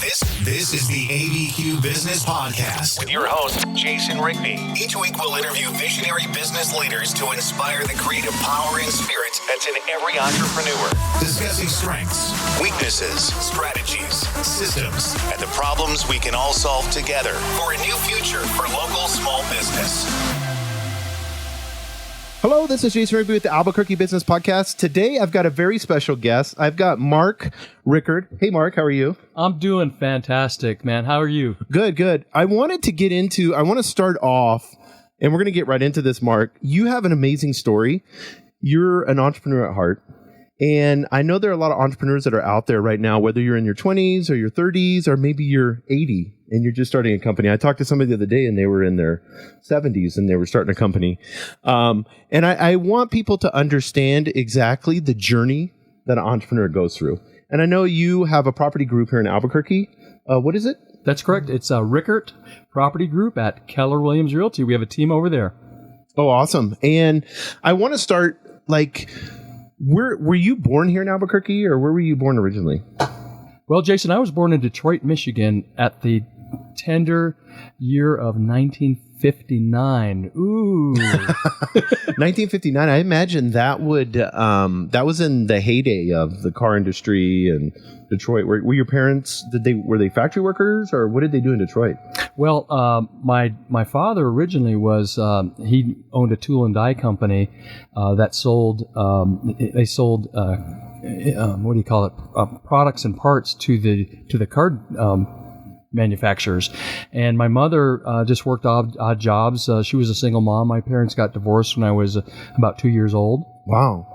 This is the ABQ Business Podcast with your host, Jason Rigby. Each week we'll interview visionary business leaders to inspire the creative power and spirit that's in every entrepreneur. Discussing strengths, weaknesses, strategies, systems, and the problems we can all solve together for a new future for local small business. Hello, this is Jason Rigby with the Albuquerque Business Podcast. Today, I've got a very special guest. I've got Mark Rickert. Hey, Mark, how are you? I'm doing fantastic, man. How are you? Good. I want to start off, and we're going to get right into this, Mark. You have an amazing story. You're an entrepreneur at heart. And I know there are a lot of entrepreneurs that are out there right now, whether you're in your 20s or your 30s, or maybe you're 80 and you're just starting a company. I talked to somebody the other day and they were in their 70s and they were starting a company. And I want people to understand exactly the journey that an entrepreneur goes through. And I know you have a property group here in Albuquerque. What is it? That's correct. It's a Rickert Property Group at Keller Williams Realty. We have a team over there. Oh, awesome. And I want to start were you born here in Albuquerque, or where were you born originally? Well, Jason, I was born in Detroit, Michigan at the tender year of 1959. Ooh. 1959. I imagine that was in the heyday of the car industry and Detroit. Were your parents, were they factory workers, or what did they do in Detroit? Well, my father originally was, he owned a tool and die company that sold, products and parts to the car manufacturers. And my mother just worked odd jobs. She was a single mom. My parents got divorced when I was about 2 years old. Wow.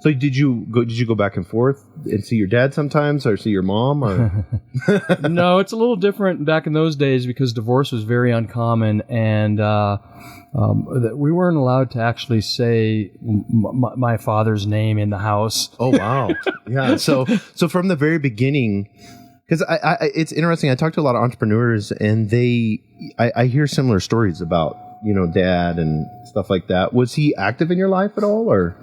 So did you go back and forth and see your dad sometimes, or see your mom? Or? No, it's a little different back in those days because divorce was very uncommon, and we weren't allowed to actually say my father's name in the house. Oh, wow. Yeah. So from the very beginning, because it's interesting. I talk to a lot of entrepreneurs, and I hear similar stories about, dad and stuff like that. Was he active in your life at all, or?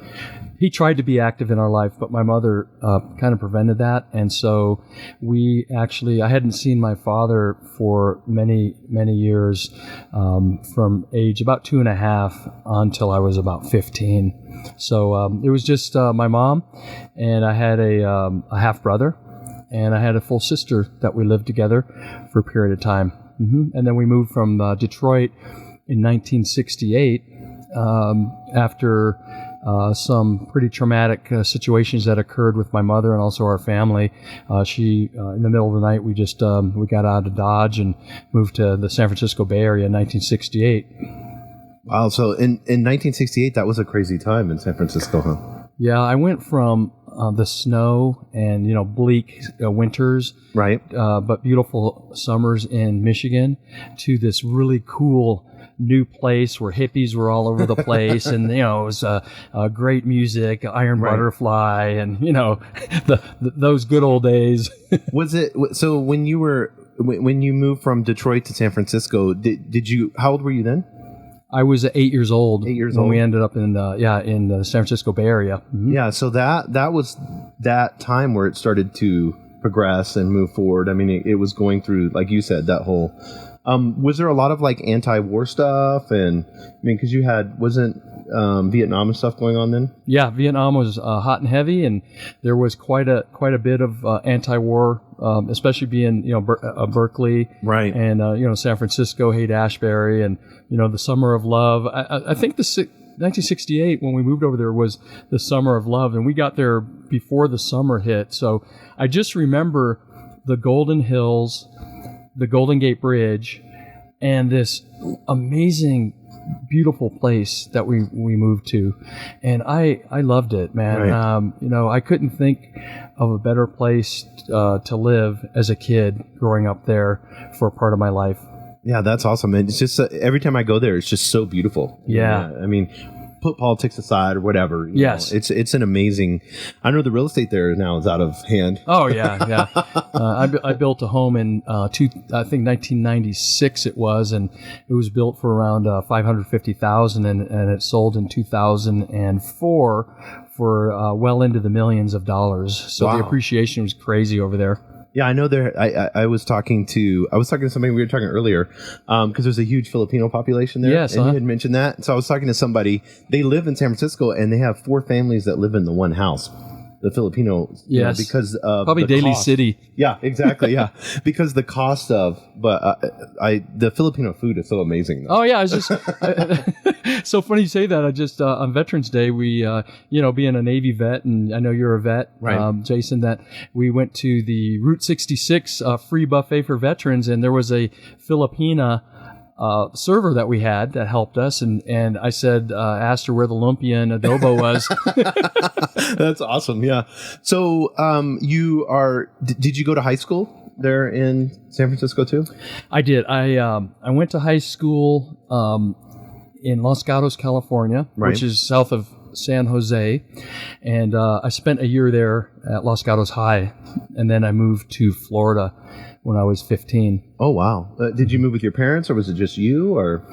He tried to be active in our life, but my mother kind of prevented that. And so I hadn't seen my father for many, many years, from age about 2.5 until I was about 15. So it was just my mom, and I had a half brother, and I had a full sister that we lived together for a period of time. And then we moved from Detroit in 1968 after some pretty traumatic situations that occurred with my mother and also our family. She, in the middle of the night, we got out of Dodge and moved to the San Francisco Bay Area in 1968. Wow. So in 1968, that was a crazy time in San Francisco, huh? Yeah, I went from the snow and, bleak winters, right? But beautiful summers in Michigan, to this really cool new place where hippies were all over the place, and it was great music, Iron Butterfly, and those good old days. Was it so when you moved from Detroit to San Francisco? Did you? How old were you then? I was 8 years old. 8 years when old. We ended up in the San Francisco Bay Area. Mm-hmm. Yeah, so that was that time where it started to progress and move forward. I mean, it was going through, like you said, that whole. Was there a lot of anti-war stuff? And because you wasn't Vietnam and stuff going on then? Yeah, Vietnam was hot and heavy, and there was quite a bit of anti-war, especially being Berkeley, right, and San Francisco, Haight-Ashbury, and the Summer of Love. I think 1968 when we moved over there was the Summer of Love, and we got there before the summer hit. So I just remember the Golden Hills, the Golden Gate Bridge, and this amazing, beautiful place that we moved to, and I loved it, man. Right. I couldn't think of a better place to live as a kid growing up there for a part of my life. Yeah, that's awesome. And it's just every time I go there, it's just so beautiful. Yeah. I mean, put politics aside or whatever. Yes. It's an amazing. I know the real estate there now is out of hand. Oh yeah. I built a home in I think 1996 it was, and it was built for around $550,000, and it sold in 2004 for well into the millions of dollars. So Wow. The appreciation was crazy over there. Yeah, I know there. I was talking to somebody, we were talking earlier, because there's a huge Filipino population there. Yes, and you had mentioned that. So I was talking to somebody. They live in San Francisco, and they have 4 families that live in the one house. The Filipinos, yes, because of probably the Daly cost. City. Yeah, exactly. Yeah, because the cost of, the Filipino food is so amazing. Oh yeah, I was just so funny you say that. I just on Veterans Day, we being a Navy vet, and I know you're a vet, right. Jason, that we went to the Route 66 free buffet for veterans, and there was a Filipina server that we had that helped us, and I said, asked her where the lumpia and adobo was. That's awesome. Yeah. So, did you go to high school there in San Francisco too? I did. I went to high school in Los Gatos, California, right. which is south of San Jose, and I spent a year there at Los Gatos High, and then I moved to Florida when I was 15. Oh, wow. Did you move with your parents, or was it just you? Or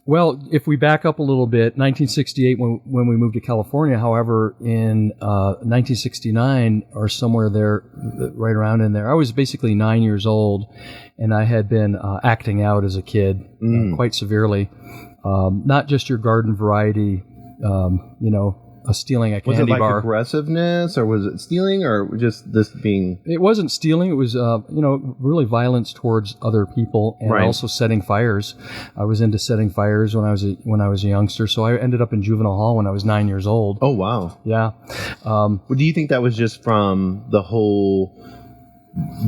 Well, if we back up a little bit, 1968 when we moved to California, however, in 1969 or somewhere there, right around in there, I was basically 9 years old, and I had been acting out as a kid quite severely. Not just your garden variety, stealing a candy bar. Was it like aggressiveness, or was it stealing, or just this being? It wasn't stealing. It was, really violence towards other people, and right. also setting fires. I was into setting fires when I was a youngster. So I ended up in juvenile hall when I was 9 years old. Oh wow! Yeah. Well, do you think that was just from the whole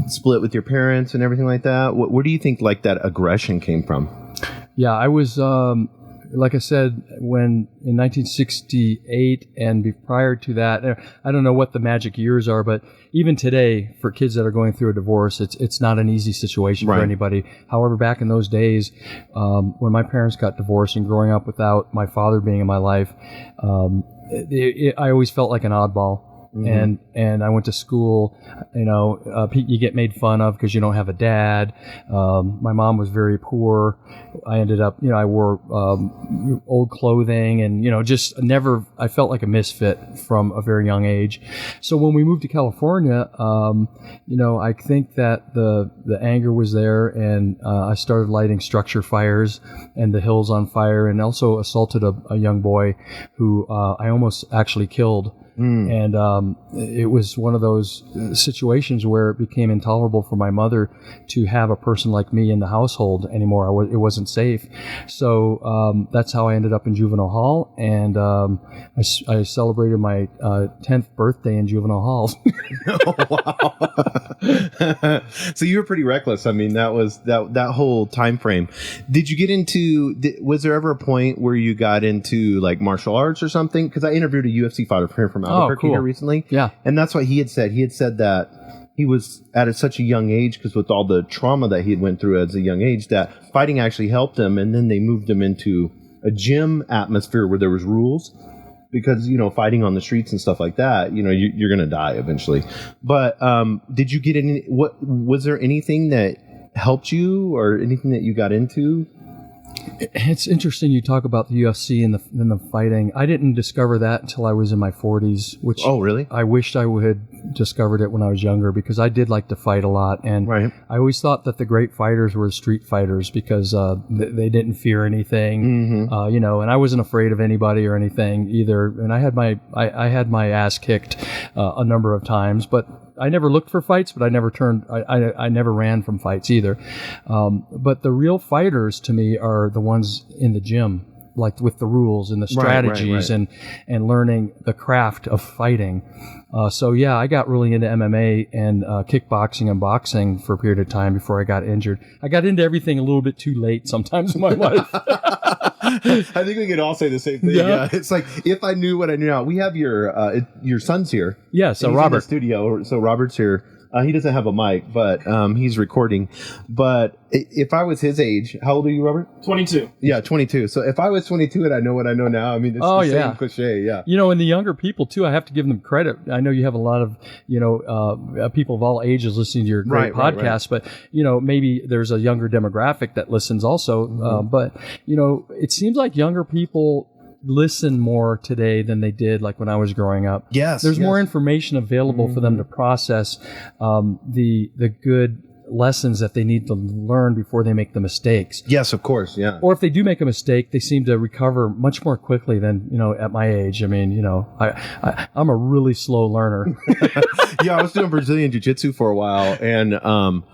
split with your parents and everything like that? Where do you think like that aggression came from? Yeah, I was. Like I said, when in 1968 and prior to that, I don't know what the magic years are, but even today, for kids that are going through a divorce, it's not an easy situation right. for anybody. However, back in those days, when my parents got divorced and growing up without my father being in my life, I always felt like an oddball. Mm-hmm. And I went to school, you get made fun of because you don't have a dad. My mom was very poor. I ended up, I wore old clothing and, I felt like a misfit from a very young age. So when we moved to California, I think that the anger was there, and I started lighting structure fires and the hills on fire, and also assaulted a young boy who I almost actually killed. And it was one of those situations where it became intolerable for my mother to have a person like me in the household anymore. It wasn't safe. So that's how I ended up in juvenile hall, and I celebrated my 10th birthday in juvenile hall. Oh, wow. So you were pretty reckless. I mean, that was that whole time frame. Did you get into, was there ever a point where you got into like martial arts or something? Because I interviewed a UFC fighter from Albuquerque here recently. Yeah. And that's what he had said. He had said that he was at such a young age, because with all the trauma that he had went through as a young age, that fighting actually helped him. And then they moved him into a gym atmosphere where there was rules, because, fighting on the streets and stuff like that, you're going to die eventually. But did you get any, was there anything that helped you, or anything that you got into? It's interesting you talk about the UFC and the fighting. I didn't discover that until I was in my 40s, which oh really? I wished I had discovered it when I was younger, because I did like to fight a lot, and right. I always thought that the great fighters were street fighters, because they didn't fear anything, and I wasn't afraid of anybody or anything either. And I had my ass kicked a number of times, but I never looked for fights, but I never ran from fights either. But the real fighters to me are the ones in the gym, like with the rules and the strategies right. and learning the craft of fighting. So yeah, I got really into MMA and kickboxing and boxing for a period of time before I got injured. I got into everything a little bit too late sometimes in my life. I think we could all say the same thing. Yeah. It's like, if I knew what I knew now. We have your son's here. Yeah, so Robert. In the studio. So Robert's here. He doesn't have a mic, but he's recording. But if I was his age, how old are you, Robert? 22. Yeah, 22. So if I was 22 and I know what I know now, I mean, it's the same cliche. Yeah. And the younger people too, I have to give them credit. I know you have a lot of, people of all ages listening to your great podcast, but maybe there's a younger demographic that listens also. But it seems like younger people, listen more today than they did like when I was growing up. Yes. There's more information available for them to process the good lessons that they need to learn before they make the mistakes. Yes, of course. Yeah. Or if they do make a mistake, they seem to recover much more quickly than, at my age. I mean, I'm a really slow learner. Yeah, I was doing Brazilian Jiu-Jitsu for a while, and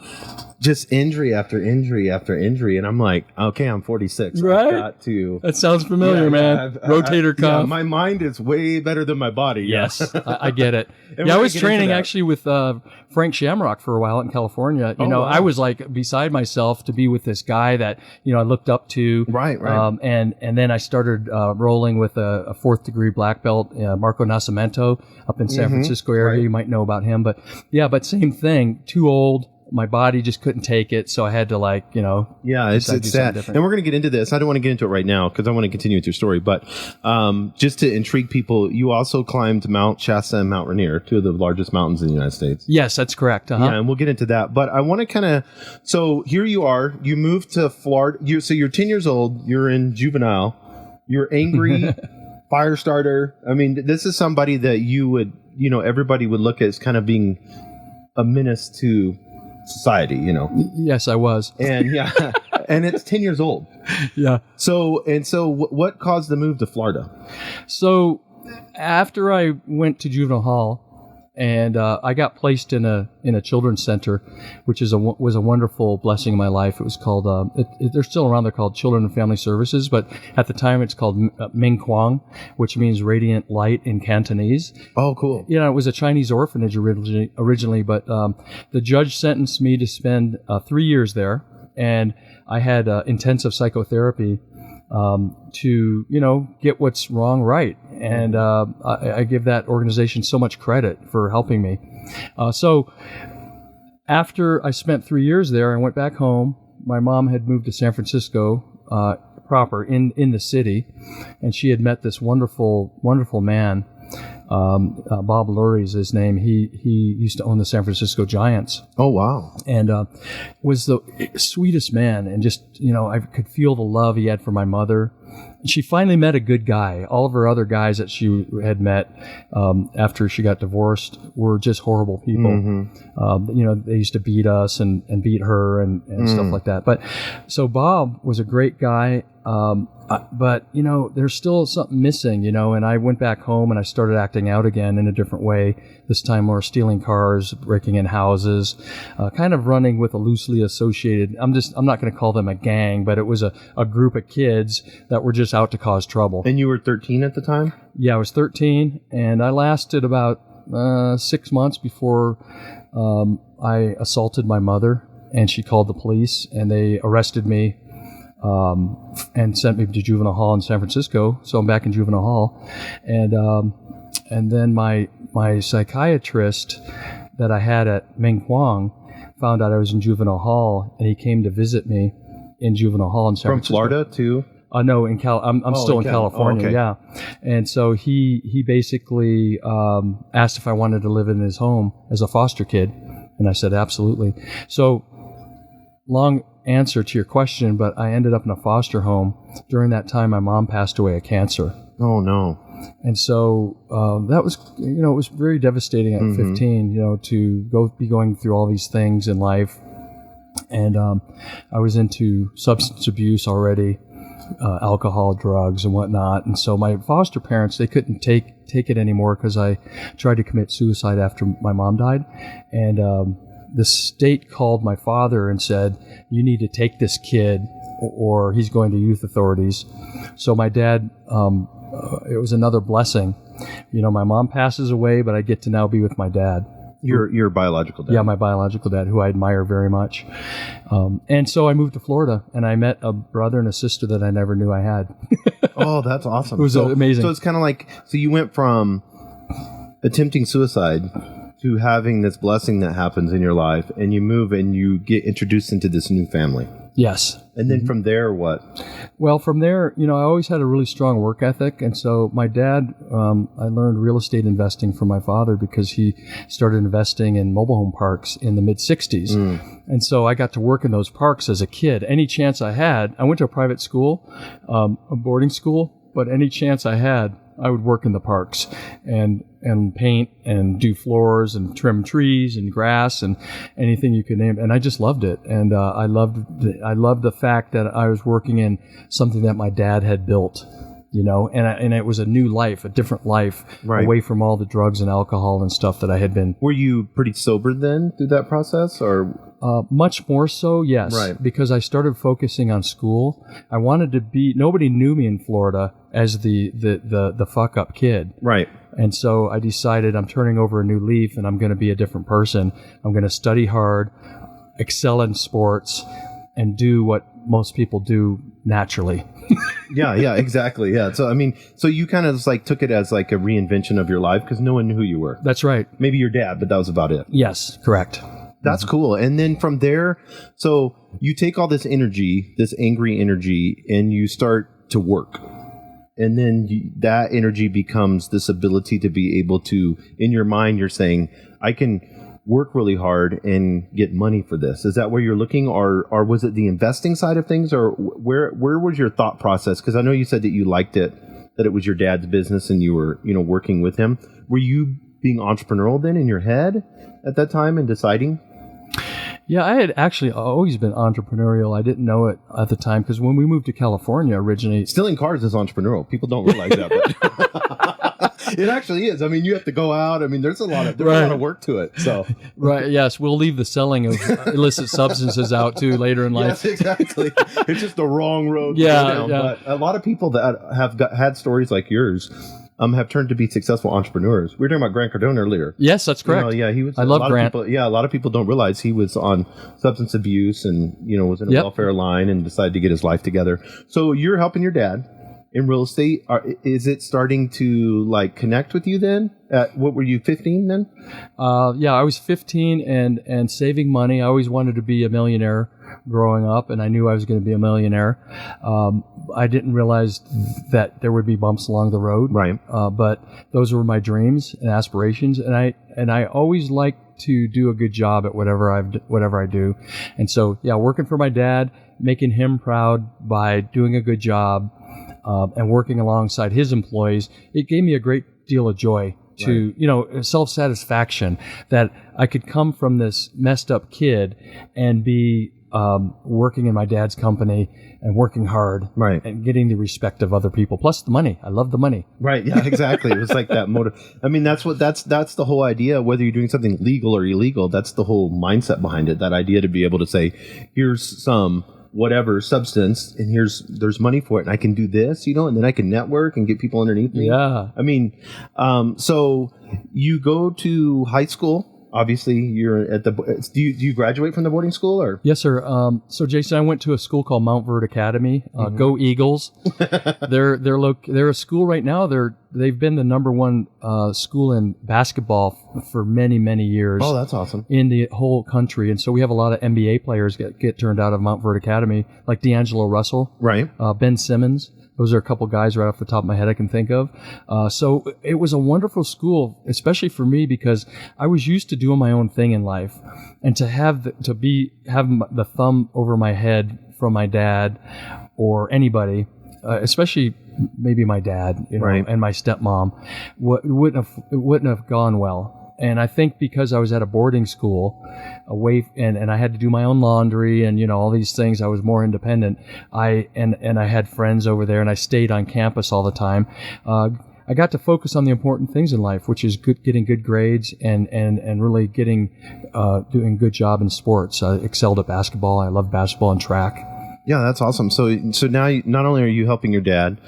just injury after injury after injury, and I'm like, okay, I'm 46. Right? I've got to. That sounds familiar, man. Rotator cuff. Yeah, my mind is way better than my body. Yes, I get it. Yeah, I was training actually with Frank Shamrock for a while out in California. Wow. I was like beside myself to be with this guy that I looked up to. Right. And then I started rolling with a 4th degree black belt, Marco Nascimento, up in San Francisco area. Right. You might know about him, but same thing. Too old. My body just couldn't take it, so I had to Yeah, it's sad. And we're going to get into this. I don't want to get into it right now because I want to continue with your story. But just to intrigue people, you also climbed Mount Shasta and Mount Rainier, 2 of the largest mountains in the United States. Yes, that's correct. Uh-huh. Yeah, and we'll get into that. But I want to kind of... So here you are. You moved to Florida. So you're 10 years old. You're in juvenile. You're angry, fire starter. I mean, this is somebody that you would... everybody would look at as kind of being a menace to... society, Yes, I was. And and it's 10 years old. Yeah. So what caused the move to Florida? So after I went to juvenile hall and I got placed in a children's center, which was a wonderful blessing in my life. It was called they're still around. They're called Children and Family Services, but at the time it's called Ming Quang, which means radiant light in Cantonese. Oh, cool. It was a Chinese orphanage originally, but the judge sentenced me to spend 3 years there, and I had intensive psychotherapy to get what's wrong right, and I give that organization so much credit for helping me. So after I spent 3 years there, I went back home. My mom had moved to San Francisco proper in the city, and she had met this wonderful man. Bob Lurie is his name. He used to own the San Francisco Giants. Oh, wow. And was the sweetest man. And just, I could feel the love he had for my mother. She finally met a good guy. All of her other guys that she had met after she got divorced were just horrible people. Mm-hmm. They used to beat us and beat her and stuff like that. But so Bob was a great guy. But there's still something missing, and I went back home and I started acting out again in a different way. This time more stealing cars, breaking in houses, kind of running with a loosely associated, I'm not going to call them a gang, but it was a group of kids that were just out to cause trouble. And you were 13 at the time? Yeah, I was 13, and I lasted about 6 months before I assaulted my mother, and she called the police, and they arrested me. And sent me to juvenile hall in San Francisco. So I'm back in juvenile hall, and then my psychiatrist that I had at Ming Quang found out I was in juvenile hall, and he came to visit me in juvenile hall in San Francisco. From Florida to? No, I'm still in California. Okay. Yeah, and so he basically asked if I wanted to live in his home as a foster kid, and I said absolutely. So long answer to your question, but I ended up in a foster home. During that time, my mom passed away of cancer. Oh, no. And so that was, it was very devastating at 15, to be going through all these things in life. And I was into substance abuse already, alcohol, drugs, and whatnot. And so my foster parents, they couldn't take it anymore because I tried to commit suicide after my mom died. And the state called my father and said, you need to take this kid or he's going to youth authorities. So my dad, it was another blessing. My mom passes away, but I get to now be with my dad. Your biological dad? Yeah, my biological dad, who I admire very much. And so I moved to Florida, and I met a brother and a sister that I never knew I had. Oh, that's awesome. It was amazing. So it's kind of like, so you went from attempting suicide to having this blessing that happens in your life, and you move and you get introduced into this new family. Yes. And then from there, what? Well, from there, I always had a really strong work ethic. And so my dad, I learned real estate investing from my father because he started investing in mobile home parks in the mid-'60s. And so I got to work in those parks as a kid. Any chance I had, I went to a private school, a boarding school. but any chance I had, I would work in the parks and paint and do floors and trim trees and grass and anything you could name. And I just loved it. And I loved the fact that I was working in something that my dad had built, you know, and it was a new life, a different life, right, away from all the drugs and alcohol and stuff that I had been. Were you pretty sober then through that process, or? Much more so, yes. Right. Because I started focusing on school. I wanted to be. Nobody knew me in Florida as the fuck up kid. Right. And so I decided I'm turning over a new leaf and I'm going to be a different person. I'm going to study hard, excel in sports, and do what most people do naturally. Yeah, exactly. Yeah. So, I mean, so you kind of just like took it as like a reinvention of your life because no one knew who you were. That's right. Maybe your dad, but that was about it. Yes, correct. That's cool. And then from there, so you take all this energy, this angry energy, and you start to work. And then that energy becomes this ability to be able to, in your mind, you're saying, I can work really hard and get money for this. Is that where you're looking, or was it the investing side of things, or where was your thought process? Because I know you said that you liked it, that it was your dad's business and you were, you know, working with him. Were you being entrepreneurial then in your head at that time and deciding? Yeah, I had actually always been entrepreneurial. I didn't know it at the time because when we moved to California originally... Stealing cars is entrepreneurial. People don't realize that. But it actually is. I mean, you have to go out. I mean, there's a lot of work to it. So right, yes. We'll leave the selling of illicit substances out, too, later in life. Yes, exactly. It's just the wrong road to go down. Yeah. But a lot of people that have had stories like yours... have turned to be successful entrepreneurs. We were talking about Grant Cardone earlier. Yes, that's correct. You know, yeah, he was. I love Grant. A lot of people don't realize he was on substance abuse and was in a welfare line and decided to get his life together. So you're helping your dad in real estate. Is it starting to like connect with you then? What were you, 15 then? Yeah, I was 15 and saving money. I always wanted to be a millionaire growing up, and I knew I was going to be a millionaire. I didn't realize that there would be bumps along the road. Right. But those were my dreams and aspirations, and I always like to do a good job at whatever I do. And so, yeah, working for my dad, making him proud by doing a good job, and working alongside his employees, it gave me a great deal of joy. To self-satisfaction that I could come from this messed up kid and be working in my dad's company and working hard, right, and getting the respect of other people, plus the money. I love the money. Right. Yeah, exactly. It was like that motive. I mean, that's the whole idea, whether you're doing something legal or illegal, that's the whole mindset behind it. That idea to be able to say, here's some whatever substance and there's money for it and I can do this, and then I can network and get people underneath me. Yeah. I mean, so you go to high school. Obviously, you're at do you graduate from the boarding school or? Yes, sir. So, Jason, I went to a school called Mount Verde Academy. Go Eagles! They're a school right now. They've been the number one school in basketball for many, many years. Oh, that's awesome. In the whole country, and so we have a lot of NBA players get turned out of Mount Verde Academy, like D'Angelo Russell, right? Ben Simmons. Those are a couple guys right off the top of my head I can think of. So it was a wonderful school, especially for me because I was used to doing my own thing in life, and to have the thumb over my head from my dad or anybody, especially maybe my dad, right, and my stepmom, it wouldn't have gone well. And I think because I was at a boarding school away and I had to do my own laundry and, all these things, I was more independent. I had friends over there and I stayed on campus all the time. I got to focus on the important things in life, which is getting good grades and really doing a good job in sports. I excelled at basketball. I love basketball and track. Yeah, that's awesome. So now not only are you helping your dad,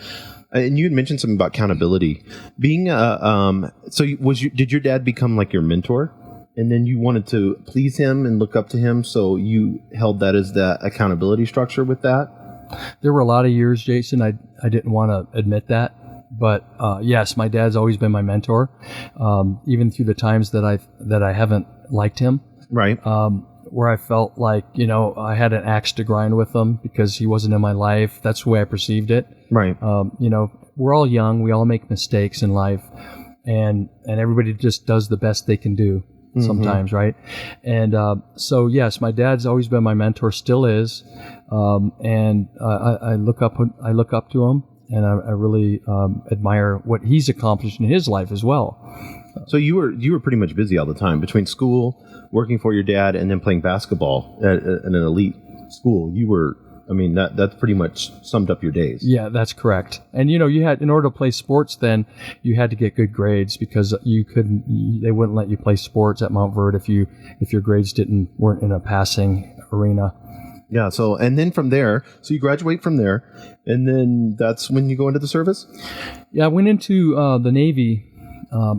and you had mentioned something about accountability. Being did your dad become like your mentor? And then you wanted to please him and look up to him, so you held that as that accountability structure with that? There were a lot of years, Jason, I didn't want to admit that. But yes, my dad's always been my mentor, even through the times that I haven't liked him. Right. Where I felt like, I had an axe to grind with him because he wasn't in my life. That's the way I perceived it. Right. We're all young. We all make mistakes in life. And everybody just does the best they can do sometimes, right? And so, yes, my dad's always been my mentor, still is. And I look up to him. and I really admire what he's accomplished in his life as well. So you were pretty much busy all the time between school, working for your dad, and then playing basketball at an elite school. You were, I mean, that pretty much summed up your days. Yeah, that's correct. And you had, in order to play sports, then you had to get good grades because they wouldn't let you play sports at Mount Verde if your grades weren't in a passing arena. Yeah. So, and then from there, so you graduate from there, and then that's when you go into the service? Yeah, I went into the Navy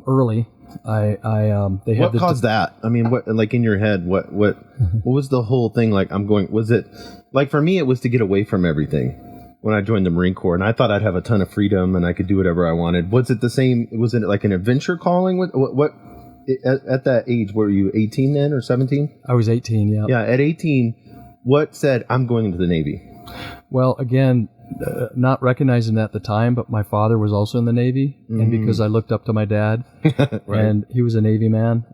early. They had what caused that? I mean, what, like in your head, what was the whole thing like? Was it like, for me, it was to get away from everything when I joined the Marine Corps, and I thought I'd have a ton of freedom and I could do whatever I wanted. Was it the same? Was it like an adventure calling? What at that age, were you 18 then or 17? I was 18. Yeah. Yeah. At 18, what said I'm going into the Navy? Well, again, not recognizing that at the time, but my father was also in the Navy, and because I looked up to my dad, right. And he was a Navy man,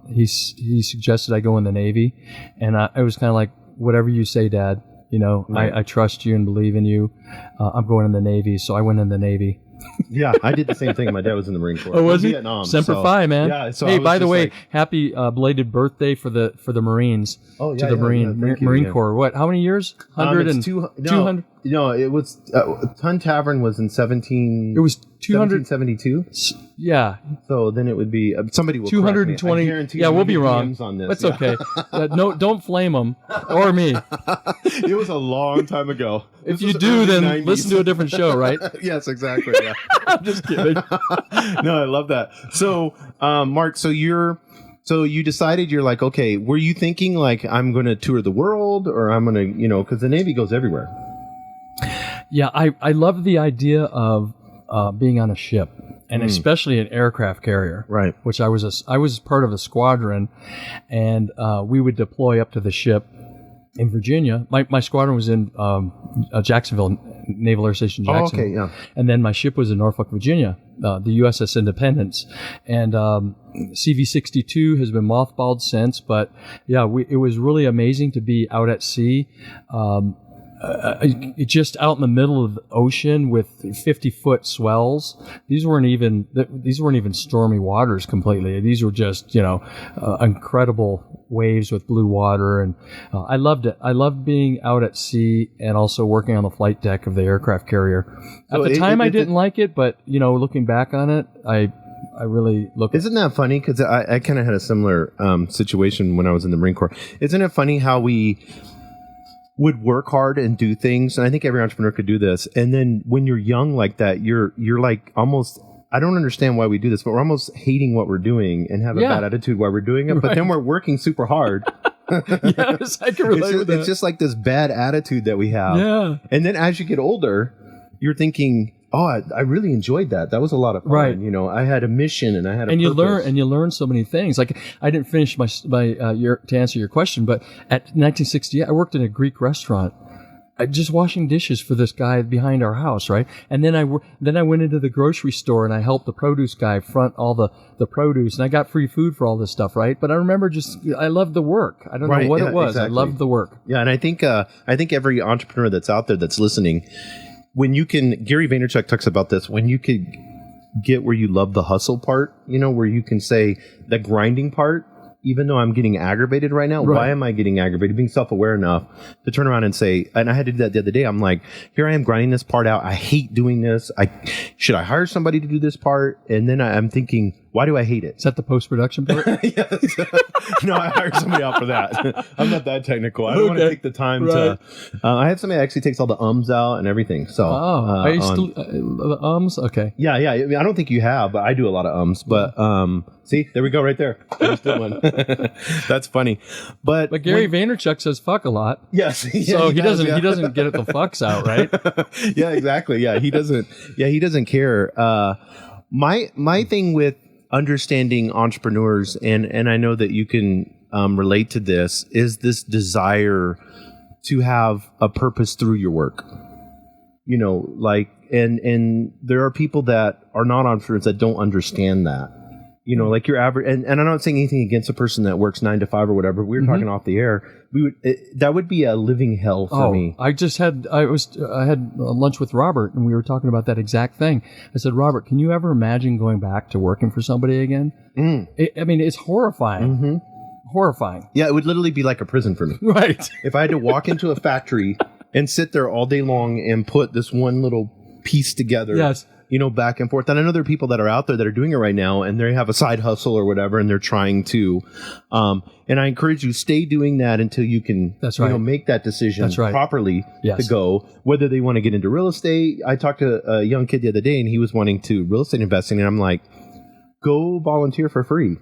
he suggested I go in the Navy, and I was kind of like, whatever you say, Dad. Right. I trust you and believe in you. I'm going in the Navy, so I went in the Navy. Yeah, I did the same thing. My dad was in the Marine Corps. Oh, was he? Vietnam. Semper Fi, man. Yeah. So hey, by the way, happy belated birthday for the Marines. Oh, yeah, to the Marine Corps. What? How many years? 100 200? No, it was Ton Tavern was in 17. It was 272. Yeah. So then it would be somebody will 220. Yeah, we'll be wrong on this. That's okay. No, don't flame them or me. It was a long time ago. If you do, then 90s. Listen to a different show, right? Yes, exactly. Yeah. I'm just kidding. No, I love that. So, Mark, so you decided, you're like, okay, were you thinking like, I'm going to tour the world, or I'm going to, because the Navy goes everywhere. Yeah, I love the idea of being on a ship, and especially an aircraft carrier, right? Which I was part of a squadron, and we would deploy up to the ship in Virginia. My squadron was in Jacksonville, Naval Air Station Jacksonville. Oh, okay, yeah. And then my ship was in Norfolk, Virginia, the USS Independence, and CV-62 has been mothballed since. But yeah, it was really amazing to be out at sea. Just out in the middle of the ocean with 50-foot swells. These weren't even stormy waters completely. These were just incredible waves with blue water, and I loved it. I loved being out at sea and also working on the flight deck of the aircraft carrier. At the time, I didn't like it, but looking back on it, I really look. Isn't that funny? Because I kind of had a similar situation when I was in the Marine Corps. Isn't it funny how we would work hard and do things, and I think every entrepreneur could do this, and then when you're young like that, you're like almost, I don't understand why we do this, but we're almost hating what we're doing and have a bad attitude while we're doing it, but then we're working super hard. Yes, I can relate with that. It's just like this bad attitude that we have. Yeah. And then as you get older, you're thinking, oh, I really enjoyed that. That was a lot of fun. Right. I had a mission and I had a purpose. You learn so many things. Like, I didn't finish to answer your question, but at 1968, I worked in a Greek restaurant, just washing dishes for this guy behind our house, right? And then I went into the grocery store and I helped the produce guy front all the produce, and I got free food for all this stuff, right? But I remember I loved the work. I don't know what it was. Exactly. I loved the work. Yeah, and I think every entrepreneur that's out there that's listening, when you can, Gary Vaynerchuk talks about this, when you could get where you love the hustle part, where you can say the grinding part, even though I'm getting aggravated right now, why am I getting aggravated? Being self-aware enough to turn around and say, and I had to do that the other day. I'm like, here I am grinding this part out. I hate doing this. Should I hire somebody to do this part? And then I'm thinking, why do I hate it? Is that the post-production part? Yes. No, I hired somebody out for that. I'm not that technical. I don't want to take the time to. I have somebody that actually takes all the ums out and everything. So, the ums? Okay. Yeah. I mean, I don't think you have, but I do a lot of ums. But see, there we go, right there. I just did one. That's funny. But Gary Vaynerchuk says fuck a lot. Yes. So he doesn't get the fucks out, right? Yeah, exactly. Yeah, he doesn't. Yeah, he doesn't care. My thing with understanding entrepreneurs, and I know that you can relate to this, is this desire to have a purpose through your work. And there are people that are not entrepreneurs that don't understand that. You know, like your average, and I'm not saying anything against a person that works 9 to 5 or whatever. We were talking off the air. That would be a living hell for me. I had lunch with Robert, and we were talking about that exact thing. I said, Robert, can you ever imagine going back to working for somebody again? I mean, it's horrifying. Horrifying. Yeah, it would literally be like a prison for me. Right. If I had to walk into a factory and sit there all day long and put this one little piece together. Yes. You know, back and forth. And I know there are people that are out there that are doing it right now, and they have a side hustle or whatever, and they're trying to. And I encourage you, stay doing that until you can That's right. Make that decision properly Yes. to go, whether they want to get into real estate. I talked to a young kid the other day, and he was wanting to real estate investing, and I'm like, go volunteer for free.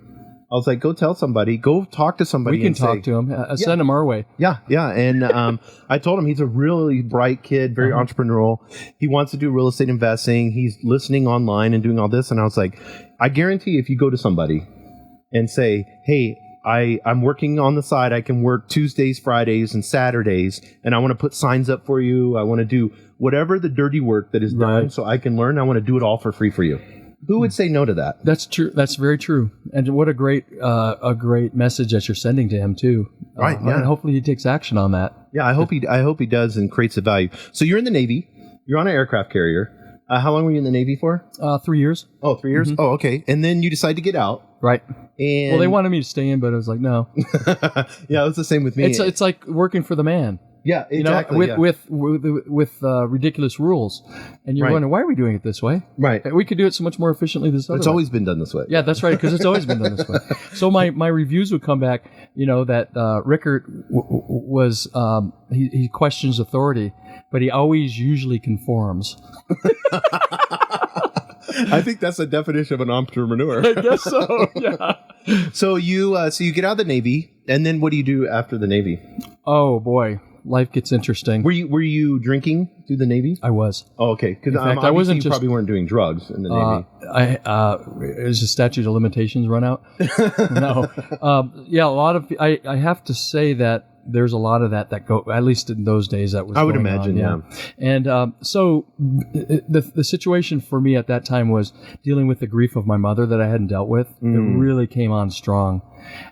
I was like, go tell somebody, go talk to somebody. We can talk to him. Send him our way. Yeah. And I told him he's a really bright kid, very entrepreneurial. He wants to do real estate investing. He's listening online and doing all this. And I was like, I guarantee if you go to somebody and say, hey, I'm working on the side. I can work Tuesdays, Fridays, and Saturdays, and I want to put signs up for you. I want to do whatever the dirty work that is done so I can learn. I want to do it all for free for you. Who would say no to that? That's true. That's very true. And what a great message that you're sending to him too. Right. Yeah. And hopefully he takes action on that. Yeah. I hope he does and creates the value. So you're in the Navy. You're on an aircraft carrier. How long were you in the Navy for? 3 years. Oh, 3 years. Oh, okay. And then you decide to get out. Right. And well, they wanted me to stay in, but I was like, no. Yeah, it was the same with me. It's like working for the man. Yeah, exactly. With ridiculous rules, and you're wondering, why are we doing it this way? Right. We could do it so much more efficiently this other way. It's always been done this way. Yeah, that's right, because it's always been done this way. So my reviews would come back, that Rickert was he questions authority, but he always usually conforms. I think that's the definition of an entrepreneur. I guess so. Yeah. So you get out of the Navy, and then what do you do after the Navy? Oh boy, life gets interesting. Were you drinking through the Navy? I was. Oh, okay. Because I wasn't. You probably weren't doing drugs in the Navy. Is the statute of limitations run out? No. Yeah, a lot of. I have to say that there's a lot of that go, at least in those days, that was. I would going imagine, on, And so the situation for me at that time was dealing with the grief of my mother that I hadn't dealt with. It really came on strong,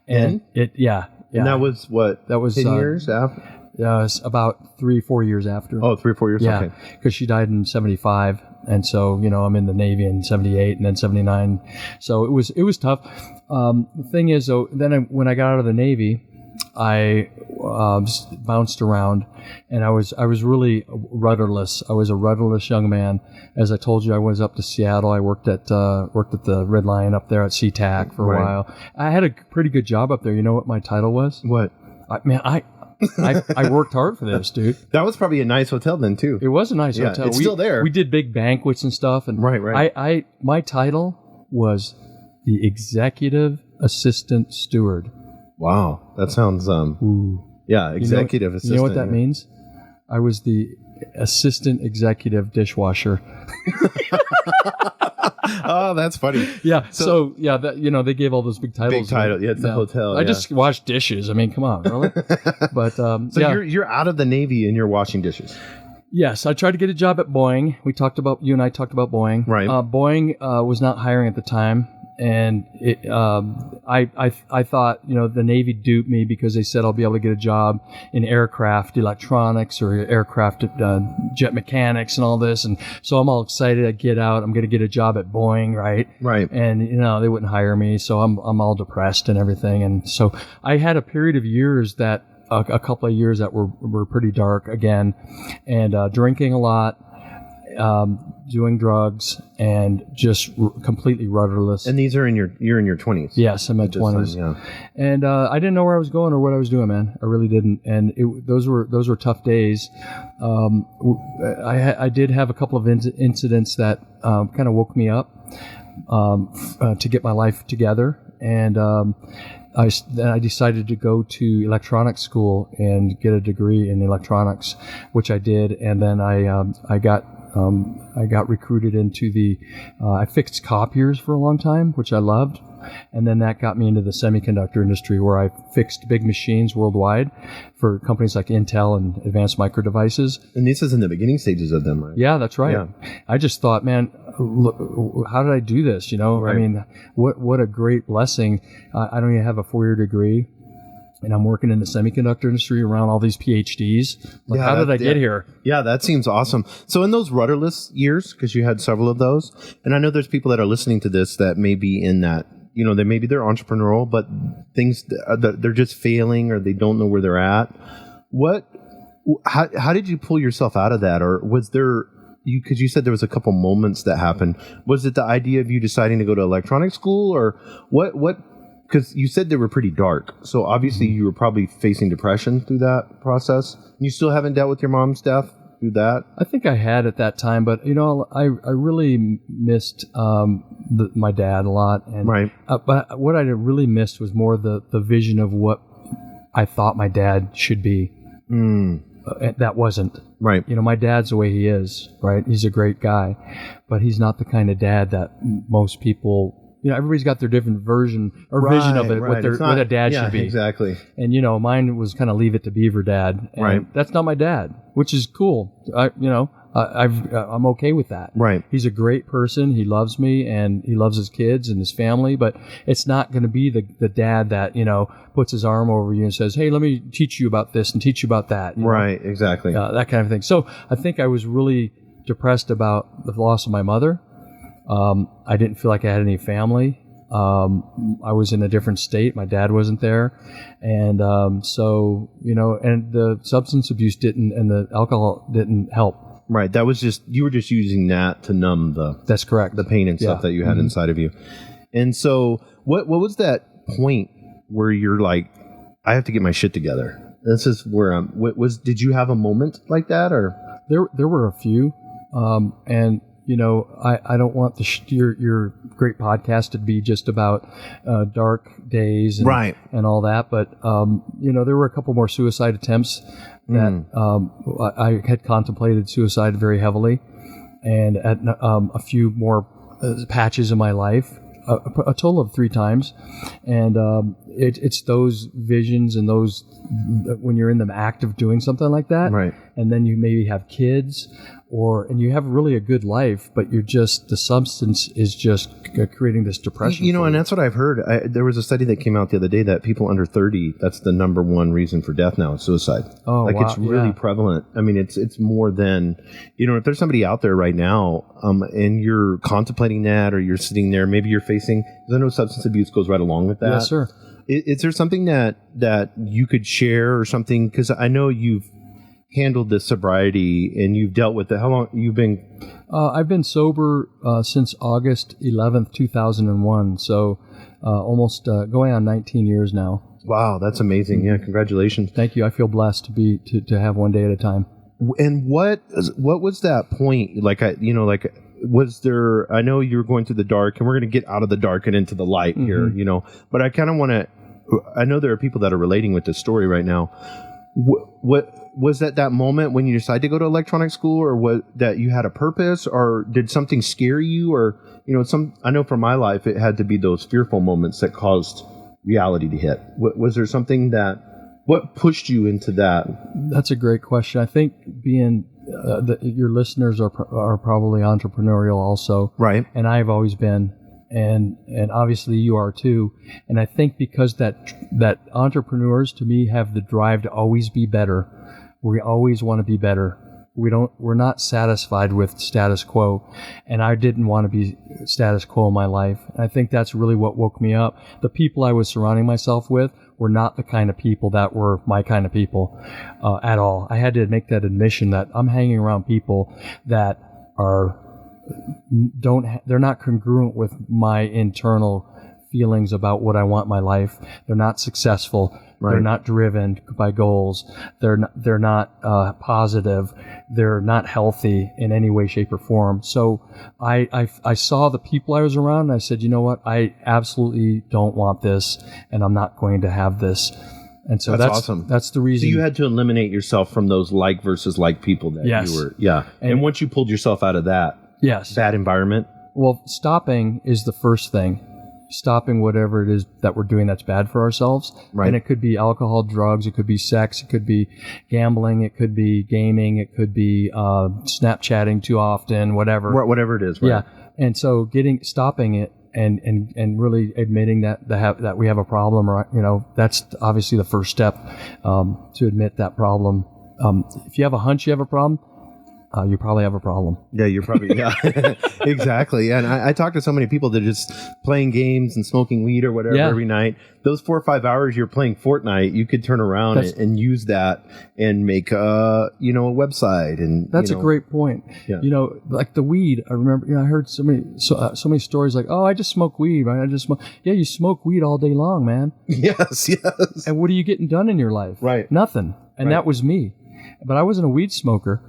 and And that was what? That was 10 years after. It's about 3-4 years after. Oh, 3 or 4 years. Yeah, okay. Because she died in 1975, and so I'm in the Navy in 1978 and then 1979. So it was tough. The thing is, though, then when I got out of the Navy, I bounced around, and I was really rudderless. I was a rudderless young man. As I told you, I was up to Seattle. I worked at the Red Lion up there at SeaTac for a while. I had a pretty good job up there. You know what my title was? What? I worked hard for this, dude. That was probably a nice hotel then too. It was a nice hotel. It's still there. We did big banquets and stuff. And right. My title was the executive assistant steward. Wow, that sounds executive assistant. You know what that means? I was the assistant executive dishwasher. Oh, that's funny. Yeah. So they gave all those big titles. Big title. Yeah, it's the hotel. I just washed dishes. I mean, come on, really? But so you're out of the Navy and you're washing dishes. Yes, I tried to get a job at Boeing. You and I talked about Boeing. Right. Boeing was not hiring at the time. And I thought, the Navy duped me because they said I'll be able to get a job in aircraft electronics or aircraft jet mechanics and all this. And so I'm all excited. I get out. I'm going to get a job at Boeing, right? Right. And they wouldn't hire me, so I'm all depressed and everything. And so I had a period of years that a couple of years that were pretty dark again, and drinking a lot. Doing drugs and just completely rudderless. And these are you're in your 20s. Yes, I'm at 20s. Yeah. And I didn't know where I was going or what I was doing, man. I really didn't. And those were tough days. I did have a couple of incidents that kind of woke me up to get my life together. And then I decided to go to electronics school and get a degree in electronics, which I did, and then I got recruited into I fixed copiers for a long time, which I loved. And then that got me into the semiconductor industry, where I fixed big machines worldwide for companies like Intel and Advanced Micro Devices. And this is in the beginning stages of them, right? Yeah, that's right. Yeah. I just thought, man, look, how did I do this? Right. I mean, what a great blessing. I don't even have a 4-year degree, and I'm working in the semiconductor industry around all these PhDs. Like, how did I get here? Yeah, that seems awesome. So in those rudderless years, because you had several of those, and I know there's people that are listening to this that may be in that, that maybe they're entrepreneurial, but they're just failing, or they don't know where they're at. How did you pull yourself out of that? Or was there, because you said there was a couple moments that happened. Was it the idea of you deciding to go to electronics school, or what? Because you said they were pretty dark. So obviously you were probably facing depression through that process. You still haven't dealt with your mom's death through that? I think I had at that time, but I really missed my dad a lot. And, right. But what I really missed was more the vision of what I thought my dad should be. That wasn't. Right. My dad's the way he is, right? He's a great guy, but he's not the kind of dad that most people... everybody's got their different vision of it, what a dad should be. Exactly. And, mine was kind of leave it to Beaver dad. And right. That's not my dad, which is cool. I'm okay with that. Right. He's a great person. He loves me, and he loves his kids and his family, but it's not going to be the dad that, puts his arm over you and says, hey, let me teach you about this and teach you about that. Right. Exactly. That kind of thing. So I think I was really depressed about the loss of my mother. I didn't feel like I had any family. I was in a different state. My dad wasn't there. And, and the substance abuse and the alcohol didn't help. Right. That was you were just using that to numb that's correct. The pain and stuff that you had inside of you. And so what was that point where you're like, I have to get my shit together? This is where did you have a moment like that, or? There were a few. And, I don't want your great podcast to be just about dark days and all that, but there were a couple more suicide attempts that I had contemplated suicide very heavily, and at a few more patches in my life, a total of 3 times, and it's those visions and those when you're in the act of doing something like that, right? And then you maybe have kids. And you have really a good life, but the substance is just creating this depression. And that's what I've heard. There was a study that came out the other day that people under 30, that's the number one reason for death now, is suicide. Oh, wow. It's really prevalent. I mean, it's more than, if there's somebody out there right now, and you're contemplating that, or you're sitting there, maybe you're facing, because I know substance abuse goes right along with that. Yes, sir. Is there something that you could share, or something? Because I know you've handled this sobriety and you've dealt with it. How long you've been? I've been sober since August 11th, 2001. So almost going on 19 years now. Wow, that's amazing. Yeah, congratulations. Thank you. I feel blessed to have one day at a time. And what was that point? Was there? I know you were going through the dark, and we're going to get out of the dark and into the light here. But I kind of want to. I know there are people that are relating with this story right now. What was that moment when you decided to go to electronic school, or that you had a purpose, or did something scare you, or I know for my life it had to be those fearful moments that caused reality to hit. Was there something what pushed you into that? That's a great question. I think being your listeners are probably entrepreneurial also, right? And I've always been. And obviously you are too. And I think because that entrepreneurs to me have the drive to always be better. We always want to be better. We're not satisfied with status quo. And I didn't want to be status quo in my life. And I think that's really what woke me up. The people I was surrounding myself with were not the kind of people that were my kind of people at all. I had to make that admission that I'm hanging around people that they're not congruent with my internal feelings about what I want in my life. They're not successful. Right. They're not driven by goals. They're not positive. they're not healthy in any way, shape, or form. So I saw the people I was around, and I said, you know what, I absolutely don't want this, and I'm not going to have this. And so that's awesome. That's the reason. So you had to eliminate yourself from those like versus like people that you were. Yeah. And once you pulled yourself out of that bad environment. Well, stopping is the first thing. Stopping whatever it is that we're doing that's bad for ourselves. Right. And it could be alcohol, drugs, it could be sex, it could be gambling, it could be gaming, it could be Snapchatting too often, whatever. Whatever it is, right? Yeah. And so stopping it and really admitting that we have a problem, right? You know, that's obviously the first step to admit that problem. If you have a hunch you have a problem, you probably have a problem. Yeah, you're probably, exactly. And I talk to so many people that are just playing games and smoking weed or whatever every night. Those 4 or 5 hours you're playing Fortnite, you could turn around and use that and make, a website. And that's a great point. Yeah. You know, like the weed, I remember, I heard so many stories like, oh, I just smoke weed, right? I just smoke. Yeah, you smoke weed all day long, man. Yes. And what are you getting done in your life? Right. Nothing. And that was me. But I wasn't a weed smoker.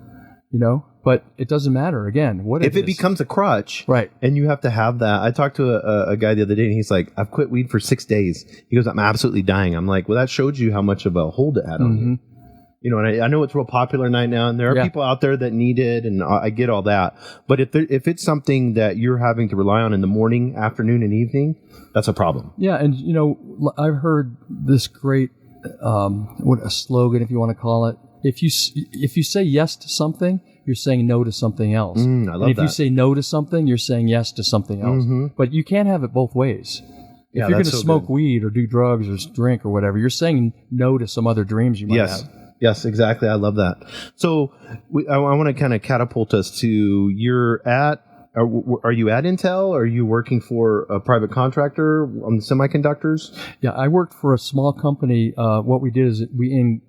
But it doesn't matter. Again, if it becomes a crutch, right? And you have to have that. I talked to a guy the other day, and he's like, "I've quit weed for 6 days." He goes, "I'm absolutely dying." I'm like, "Well, that showed you how much of a hold it had on you." And I know it's real popular right now, and there are people out there that need it, and I get all that. But if it's something that you're having to rely on in the morning, afternoon, and evening, that's a problem. Yeah, and I've heard this great a slogan, if you want to call it. If you say yes to something, you're saying no to something else. I love and if you say no to something, you're saying yes to something else. But you can't have it both ways. If you're going to smoke weed or do drugs or drink or whatever, you're saying no to some other dreams you might have. Yes, exactly. I love that. So I want to kind of catapult us to are you at Intel? Or are you working for a private contractor on the semiconductors? Yeah, I worked for a small company. What we did is we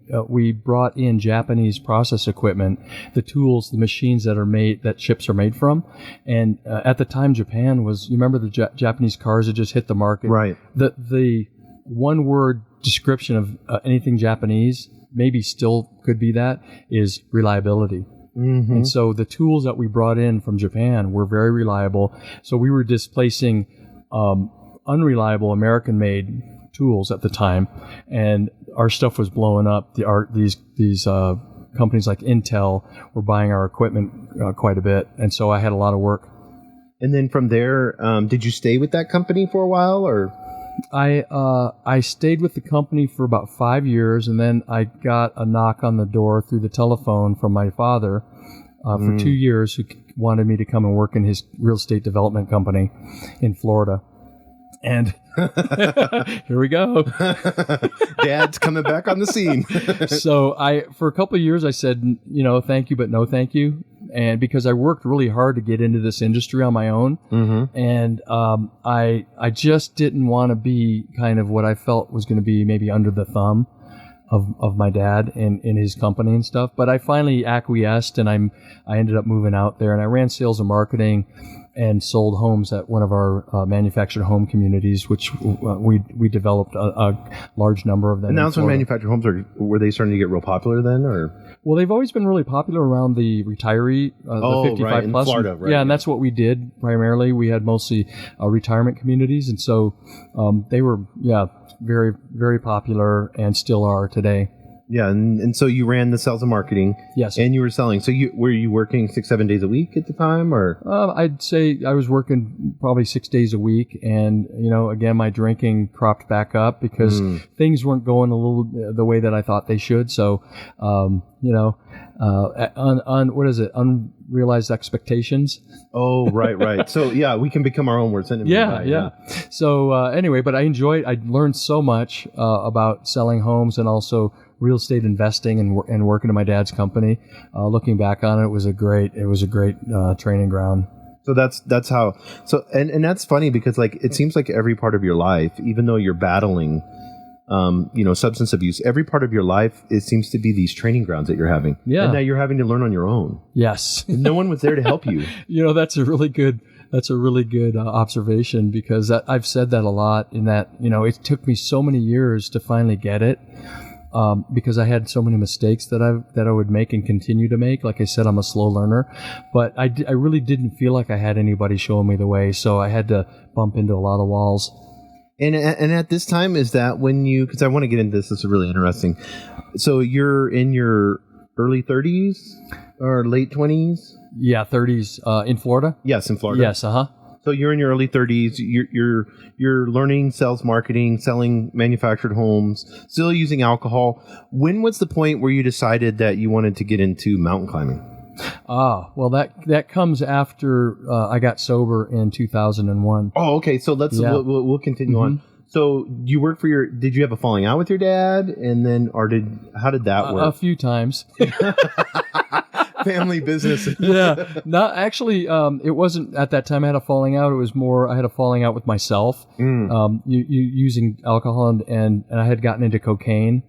brought in Japanese process equipment, the tools, the machines that chips are made from. And at the time, Japan was, you remember the Japanese cars that just hit the market? Right. The one-word description of anything Japanese, maybe still could be that, is reliability. And so the tools that we brought in from Japan were very reliable. So we were displacing unreliable American-made tools at the time, and our stuff was blowing up. These companies like Intel were buying our equipment quite a bit, and so I had a lot of work. And then from there, did you stay with that company for a while, or? I stayed with the company for about 5 years, and then I got a knock on the door through the telephone from my father for 2 years, who wanted me to come and work in his real estate development company in Florida. And here we go. Dad's coming back on the scene. So for a couple of years, I said, thank you, but no thank you. And because I worked really hard to get into this industry on my own, and I just didn't want to be kind of what I felt was going to be maybe under the thumb of my dad in his company and stuff. But I finally acquiesced, and I ended up moving out there, and I ran sales and marketing and sold homes at one of our manufactured home communities, which we developed a large number of them. And that's when manufactured homes were they starting to get real popular then, or? Well, they've always been really popular around the retiree, the 55 right, plus. In Florida, right? Yeah, and that's what we did primarily. We had mostly retirement communities, and so they were, very, very popular and still are today. Yeah, and so you ran the sales and marketing. Yes. And you were selling. So were you working 6-7 days a week at the time, or? I'd say I was working probably 6 days a week, and again, my drinking cropped back up because things weren't going a little the way that I thought they should. So, what is it? Unrealized expectations. Oh, right. So we can become our own worst enemy. Yeah. So anyway, but I learned so much about selling homes and also real estate investing and working in my dad's company. Looking back on it, it was a great training ground. So that's how. So and that's funny because it seems like every part of your life, even though you're battling, substance abuse, every part of your life, it seems to be these training grounds that you're having. Yeah. And that you're having to learn on your own. Yes. No one was there to help you. That's a really good observation, because I've said that a lot, in that, it took me so many years to finally get it. because I had so many mistakes that I would make and continue to make. Like I said, I'm a slow learner, but I really didn't feel like I had anybody showing me the way, so I had to bump into a lot of walls. And at this time, is that when you, because I want to get into this, this is really interesting. So you're in your early 30s or late 20s? Yeah, 30s in Florida? Yes, in Florida. Yes, So you're in your early 30s. You're learning sales marketing, selling manufactured homes, still using alcohol. When was the point where you decided that you wanted to get into mountain climbing? Well, that comes after I got sober in 2001. Oh, okay. So we'll continue on. So you work for did you have a falling out with your dad? And then, how did that work? A few times. Family business. Yeah. Not actually, it wasn't at that time I had a falling out. It was more, I had a falling out with myself, using alcohol and I had gotten into cocaine,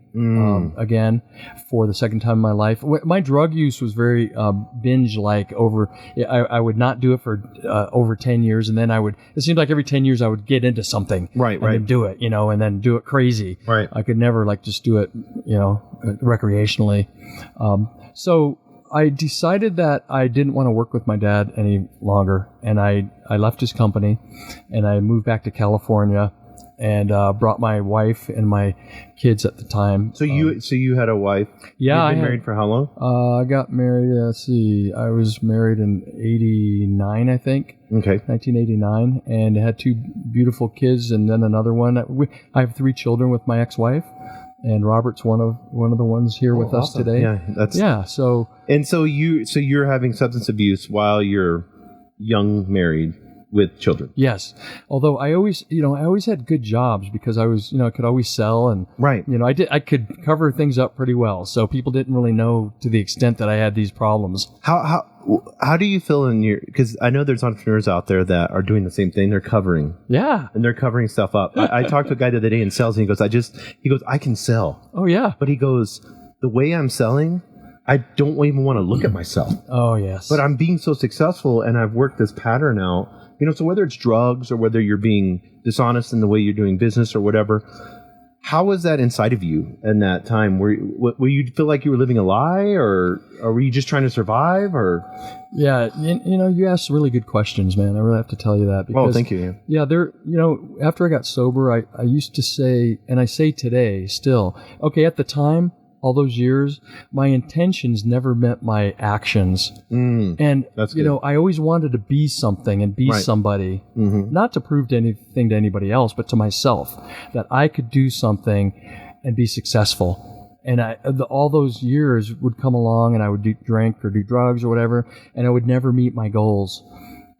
again for the second time in my life. My drug use was very, binge-like I would not do it for, over 10 years. And then it seemed like every 10 years I would get into something. Right. And then do it, and then do it crazy. Right. I could never just do it, recreationally. So I decided that I didn't want to work with my dad any longer, and I left his company, and I moved back to California, and brought my wife and my kids at the time. So you had a wife? Yeah, You've been married for how long? I got married. Let's see, I was married in '89, I think. Okay, 1989, and had two beautiful kids, and then another one. I have 3 children with my ex-wife. And Robert's one of the ones here with us today. Yeah, So you're having substance abuse while you're young, married with children. Yes, although I always had good jobs because I was, could always sell and right. I could cover things up pretty well. So people didn't really know to the extent that I had these problems. How do you feel because I know there's entrepreneurs out there that are doing the same thing. They're covering. Yeah. And they're covering stuff up. I talked to a guy the other day in sales, and he goes, I can sell. Oh, yeah. But he goes, the way I'm selling, I don't even want to look at myself. Oh, yes. But I'm being so successful, and I've worked this pattern out. So whether it's drugs or whether you're being dishonest in the way you're doing business or whatever, how was that inside of you in that time? Were you feel like you were living a lie, or were you just trying to survive? Or yeah, you asked really good questions, man. I really have to tell you that. Because, thank you. Yeah, after I got sober, I used to say, and I say today still, okay, at the time, all those years, my intentions never met my actions. And, that's good. I always wanted to be something and be somebody, not to prove anything to anybody else, but to myself, that I could do something and be successful. And all those years would come along and I would drink or do drugs or whatever, and I would never meet my goals.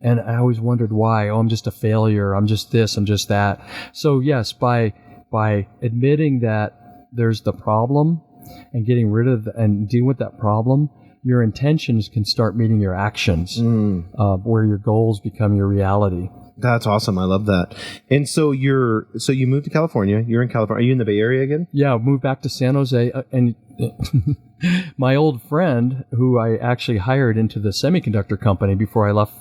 And I always wondered why. Oh, I'm just a failure. I'm just this. I'm just that. So yes, by admitting that there's the problem, and getting rid of and dealing with that problem, your intentions can start meeting your actions, where your goals become your reality. That's awesome. I love that. And so you moved to California. You're in California. Are you in the Bay Area again? Yeah, I moved back to San Jose, and my old friend, who I actually hired into the semiconductor company before I left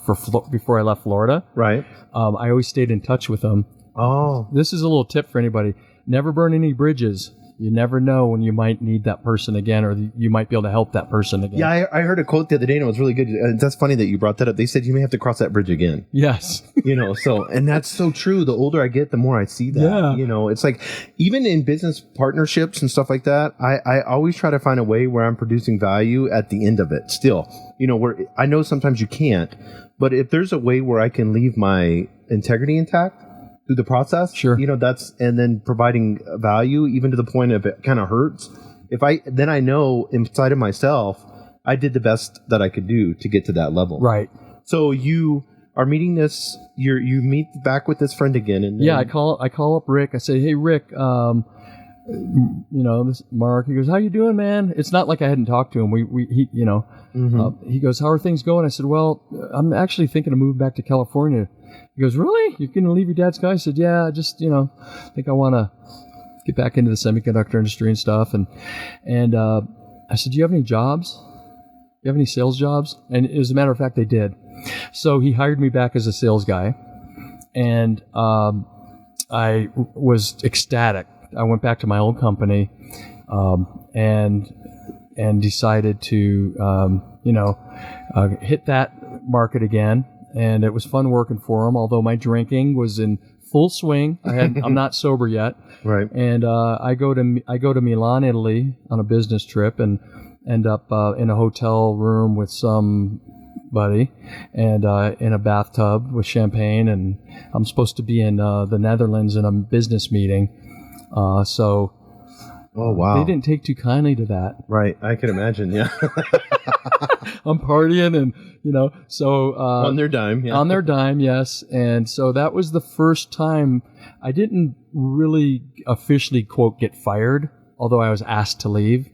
Florida. Right. I always stayed in touch with him. Oh, this is a little tip for anybody: never burn any bridges. You never know when you might need that person again, or you might be able to help that person again. Yeah, I heard a quote the other day, and it was really good. That's funny that you brought that up. They said you may have to cross that bridge again. Yes. And that's so true. The older I get, the more I see that. Yeah. It's like, even in business partnerships and stuff like that, I always try to find a way where I'm producing value at the end of it still. Where I know sometimes you can't, but if there's a way where I can leave my integrity intact through the process, sure. And then providing value even to the point of it kind of hurts. Then I know inside of myself, I did the best that I could do to get to that level. Right. So you are meeting you meet back with this friend again. And then, yeah, I call up Rick. I say, hey, Rick, this Mark. He goes, how you doing, man? It's not like I hadn't talked to him. He goes, how are things going? I said, well, I'm actually thinking of moving back to California. He goes, really? You're going to leave your dad's guy? I said, yeah, I just, think I want to get back into the semiconductor industry and stuff. And I said, do you have any jobs? Do you have any sales jobs? And as a matter of fact, they did. So he hired me back as a sales guy. And I was ecstatic. I went back to my old company and decided to hit that market again. And it was fun working for him, although my drinking was in full swing. I'm not sober yet. Right. And I go to Milan, Italy on a business trip and end up in a hotel room with somebody and in a bathtub with champagne. And I'm supposed to be in the Netherlands in a business meeting. Oh, wow. They didn't take too kindly to that. Right. I can imagine. Yeah. I'm partying and, so. On their dime. Yeah. On their dime, yes. And so that was the first time I didn't really officially, quote, get fired, although I was asked to leave.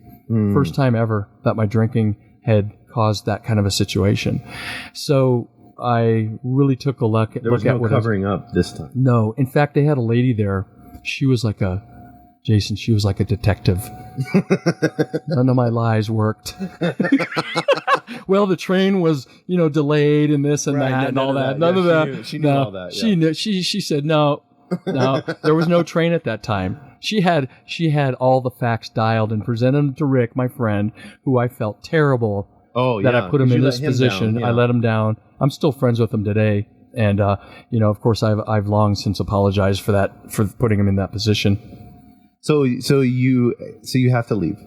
First time ever that my drinking had caused that kind of a situation. So I really took a look at there was no covering up this time. No. In fact, they had a lady there. She was like a detective. None of my lies worked. Well, the train was, delayed and this and that and all that. None of that. She knew all that. Yeah. She knew. She said no. There was no train at that time. She had all the facts dialed and presented them to Rick, my friend, who I felt terrible that I put him in this position. I let him down. I'm still friends with him today. And, of course, I've long since apologized for that, for putting him in that position. So you have to leave.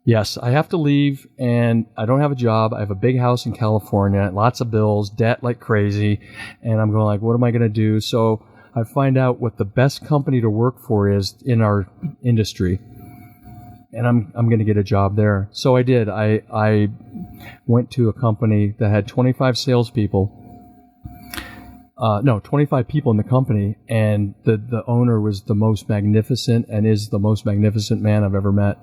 Yes, I have to leave, and I don't have a job. I have a big house in California, lots of bills, debt like crazy, and I'm going like, what am I going to do? So I find out what the best company to work for is in our industry, and I'm going to get a job there. So I did. I went to a company that had 25 salespeople. 25 people in the company, and the owner was the most magnificent and is the most magnificent man I've ever met.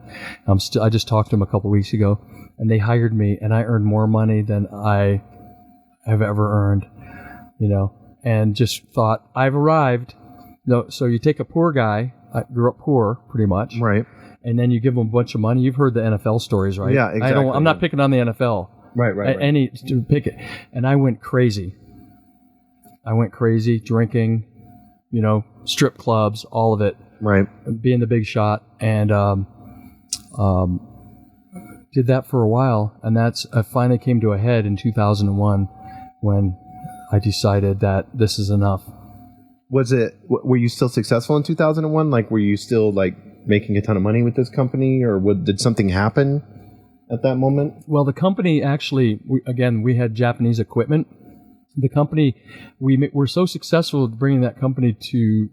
I just talked to him a couple of weeks ago, and they hired me, and I earned more money than I have ever earned, and just thought, I've arrived. No, so you take a poor guy, I grew up poor pretty much. Right. And then you give him a bunch of money. You've heard the NFL stories, right? Yeah, exactly. I'm not picking on the NFL. Right. Any to pick it. And I went crazy. Drinking, strip clubs, all of it. Right. Being the big shot. And did that for a while. And I finally came to a head in 2001 when I decided that this is enough. Were you still successful in 2001? Like, were you still like making a ton of money with this company, or did something happen at that moment? Well, the company actually, we had Japanese equipment. The company, we were so successful at bringing that company to,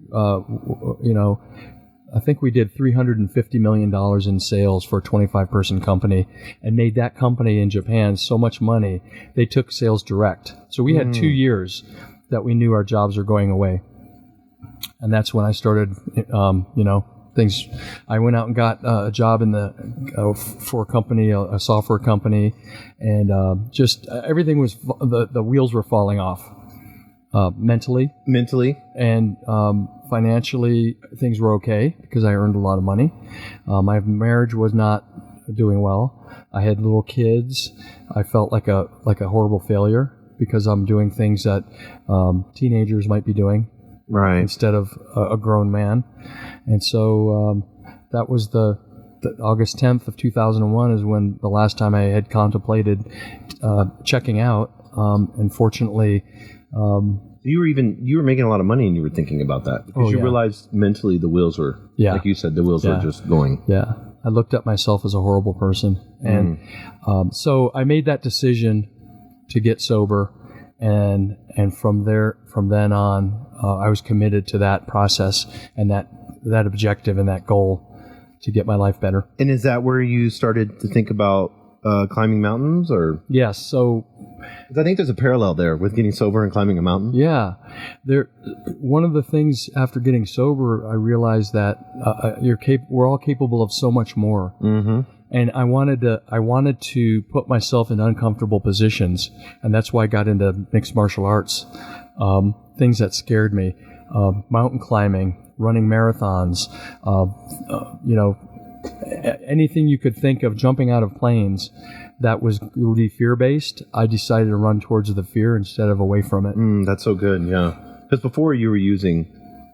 I think we did $350 million in sales for a 25-person company, and made that company in Japan so much money, they took sales direct. So we had 2 years that we knew our jobs were going away. And that's when I started, things. I went out and got a job for a company, a software company, and just everything was the wheels were falling off. Mentally, and financially, things were okay because I earned a lot of money. My marriage was not doing well. I had little kids. I felt like a horrible failure because I'm doing things that teenagers might be doing. Right. Instead of a grown man. And so that was the August 10th of 2001 is when the last time I had contemplated checking out. Unfortunately, you were making a lot of money and you were thinking about that because you realized mentally the wheels were, like you said, the wheels were just going. Yeah. I looked at myself as a horrible person. And so I made that decision to get sober. And from then on, I was committed to that process and that objective and that goal to get my life better. And is that where you started to think about climbing mountains, or? Yes. So, I think there's a parallel there with getting sober and climbing a mountain. Yeah, one of the things after getting sober, I realized that we're all capable of so much more. Mm-hmm. And I wanted to put myself in uncomfortable positions, and that's why I got into mixed martial arts. Things that scared me, mountain climbing, running marathons, anything you could think of, jumping out of planes that would be fear-based. I decided to run towards the fear instead of away from it. That's so good, yeah. Because before you were using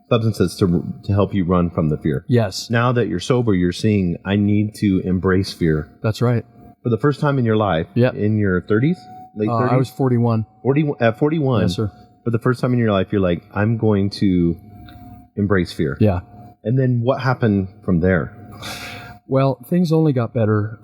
substances to help you run from the fear. Yes. Now that you're sober, you're seeing, I need to embrace fear. That's right. For the first time in your life, in your 30s, late 30s? I was 41. At 41, yes, sir. For the first time in your life, you're like, I'm going to embrace fear. Yeah. And then what happened from there? Well, things only got better,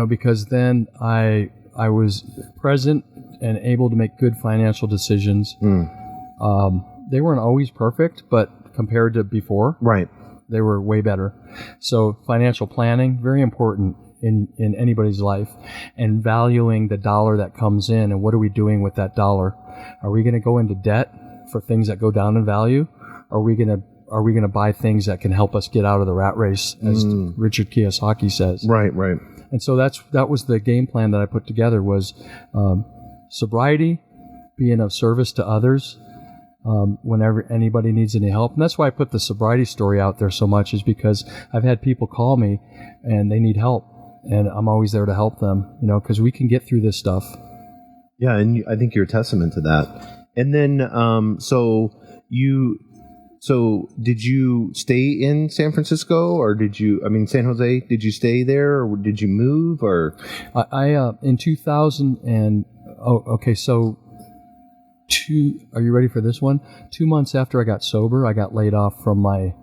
because then I was present and able to make good financial decisions. They weren't always perfect, but compared to before, right, they were way better. So financial planning, very important in anybody's life, and valuing the dollar that comes in, and what are we doing with that dollar? Are we going to go into debt for things that go down in value? Are we going to buy things that can help us get out of the rat race, as Richard Kiyosaki says? Right, right. And so that was the game plan that I put together, was sobriety, being of service to others whenever anybody needs any help. And that's why I put the sobriety story out there so much, is because I've had people call me and they need help, and I'm always there to help them, because we can get through this stuff. Yeah, and I think you're a testament to that. And then, so did you stay in San Francisco, or San Jose? Did you stay there, or did you move, or? I in 2000 and are you ready for this one? 2 months after I got sober, I got laid off from my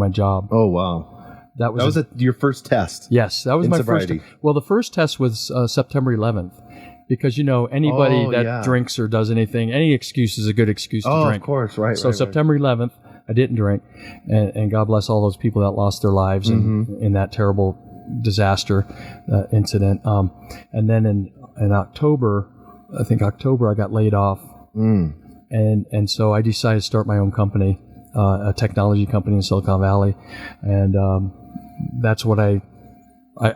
job. Oh, wow. That was your first test. Yes, that was my sobriety. first. Well, the first test was September 11th. Because, anybody that drinks or does anything, any excuse is a good excuse to drink. Of course, right. So September 11th, I didn't drink, and God bless all those people that lost their lives in that terrible disaster incident. And then in October, I got laid off, and so I decided to start my own company, a technology company in Silicon Valley, and that's what I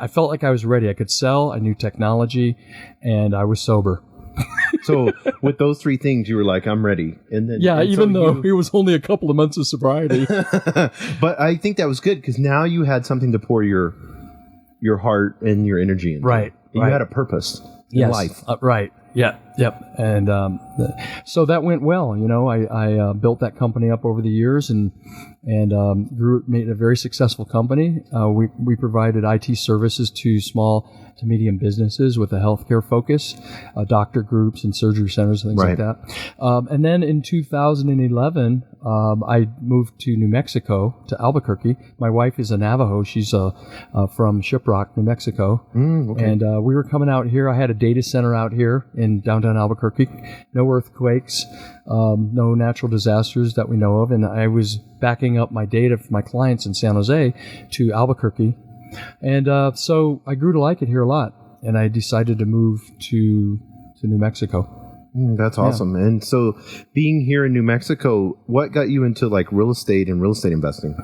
felt like I was ready. I could sell, I knew technology, and I was sober. So with those three things, you were like, I'm ready. And then, even though it was only a couple of months of sobriety. But I think that was good, because now you had something to pour your heart and your energy into. Right. You had a purpose in life. Right. Yeah. Yep. And so that went well. I built that company up over the years and made a very successful company. We provided IT services to small to medium businesses with a healthcare focus, doctor groups and surgery centers and things like that. And then in 2011, I moved to New Mexico, to Albuquerque. My wife is a Navajo. She's from Shiprock, New Mexico. Okay. And we were coming out here. I had a data center out here in downtown Albuquerque. No earthquakes, no natural disasters that we know of. And I was backing up my data for my clients in San Jose to Albuquerque. And so I grew to like it here a lot. And I decided to move to New Mexico. That's awesome. Yeah. And so being here in New Mexico, what got you into like real estate and real estate investing?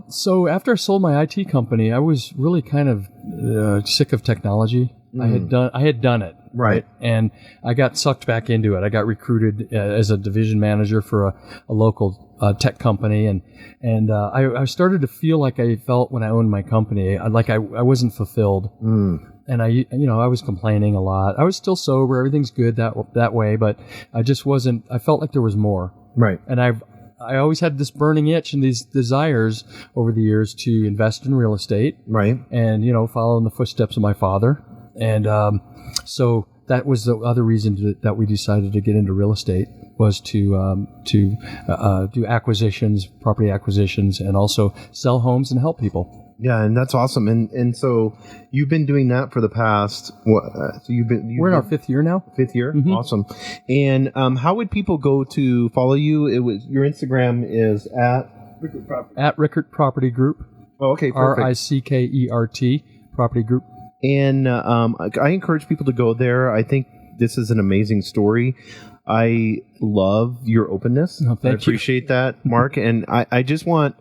So after I sold my IT company, I was really kind of sick of technology. I had done it. Right. And I got sucked back into it. I got recruited as a division manager for a local tech company. And I started to feel like I felt when I owned my company, like I wasn't fulfilled. And I was complaining a lot. I was still sober. Everything's good that way, but I just wasn't, I felt like there was more. Right. And I always had this burning itch and these desires over the years to invest in real estate. Right. And, follow in the footsteps of my father. And so that was the other reason that we decided to get into real estate, was to do acquisitions, property acquisitions, and also sell homes and help people. Yeah, and that's awesome. And so you've been doing that for the past. We're in our fifth year now. Fifth year, awesome. And how would people go to follow you? Your Instagram is at Rickert Property Group. Oh, okay, perfect. Rickert Property Group. And I encourage people to go there. I think this is an amazing story. I love your openness. Oh, I appreciate that, Mark. And I just want,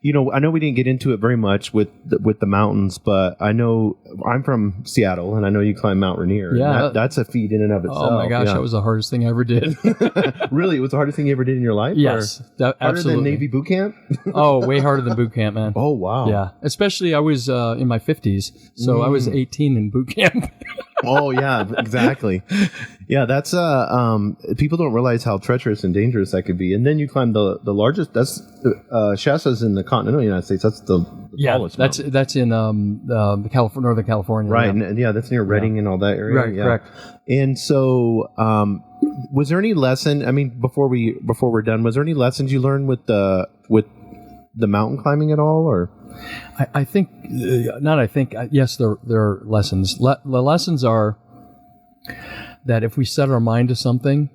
I know we didn't get into it very much with the mountains, but I know I'm from Seattle, and I know you climb Mount Rainier. Yeah. That's a feat in and of itself. Oh my gosh, that was the hardest thing I ever did. Really? It was the hardest thing you ever did in your life? Yes. Harder absolutely. than Navy boot camp? Oh, way harder than boot camp, man. Oh, wow. Yeah. Especially I was in my 50s, so I was 18 in boot camp. Oh, yeah, exactly. Yeah, that's people don't realize how treacherous and dangerous that could be. And then you climb the largest. That's Shasta's in the continental United States. That's the tallest. That's in the Northern California. Right, and that's near Redding and all that area. Right, correct. And so, was there any lesson? I mean, before we're done, was there any lessons you learned with the mountain climbing at all, or? I think yes, there are lessons. The lessons are that if we set our mind to something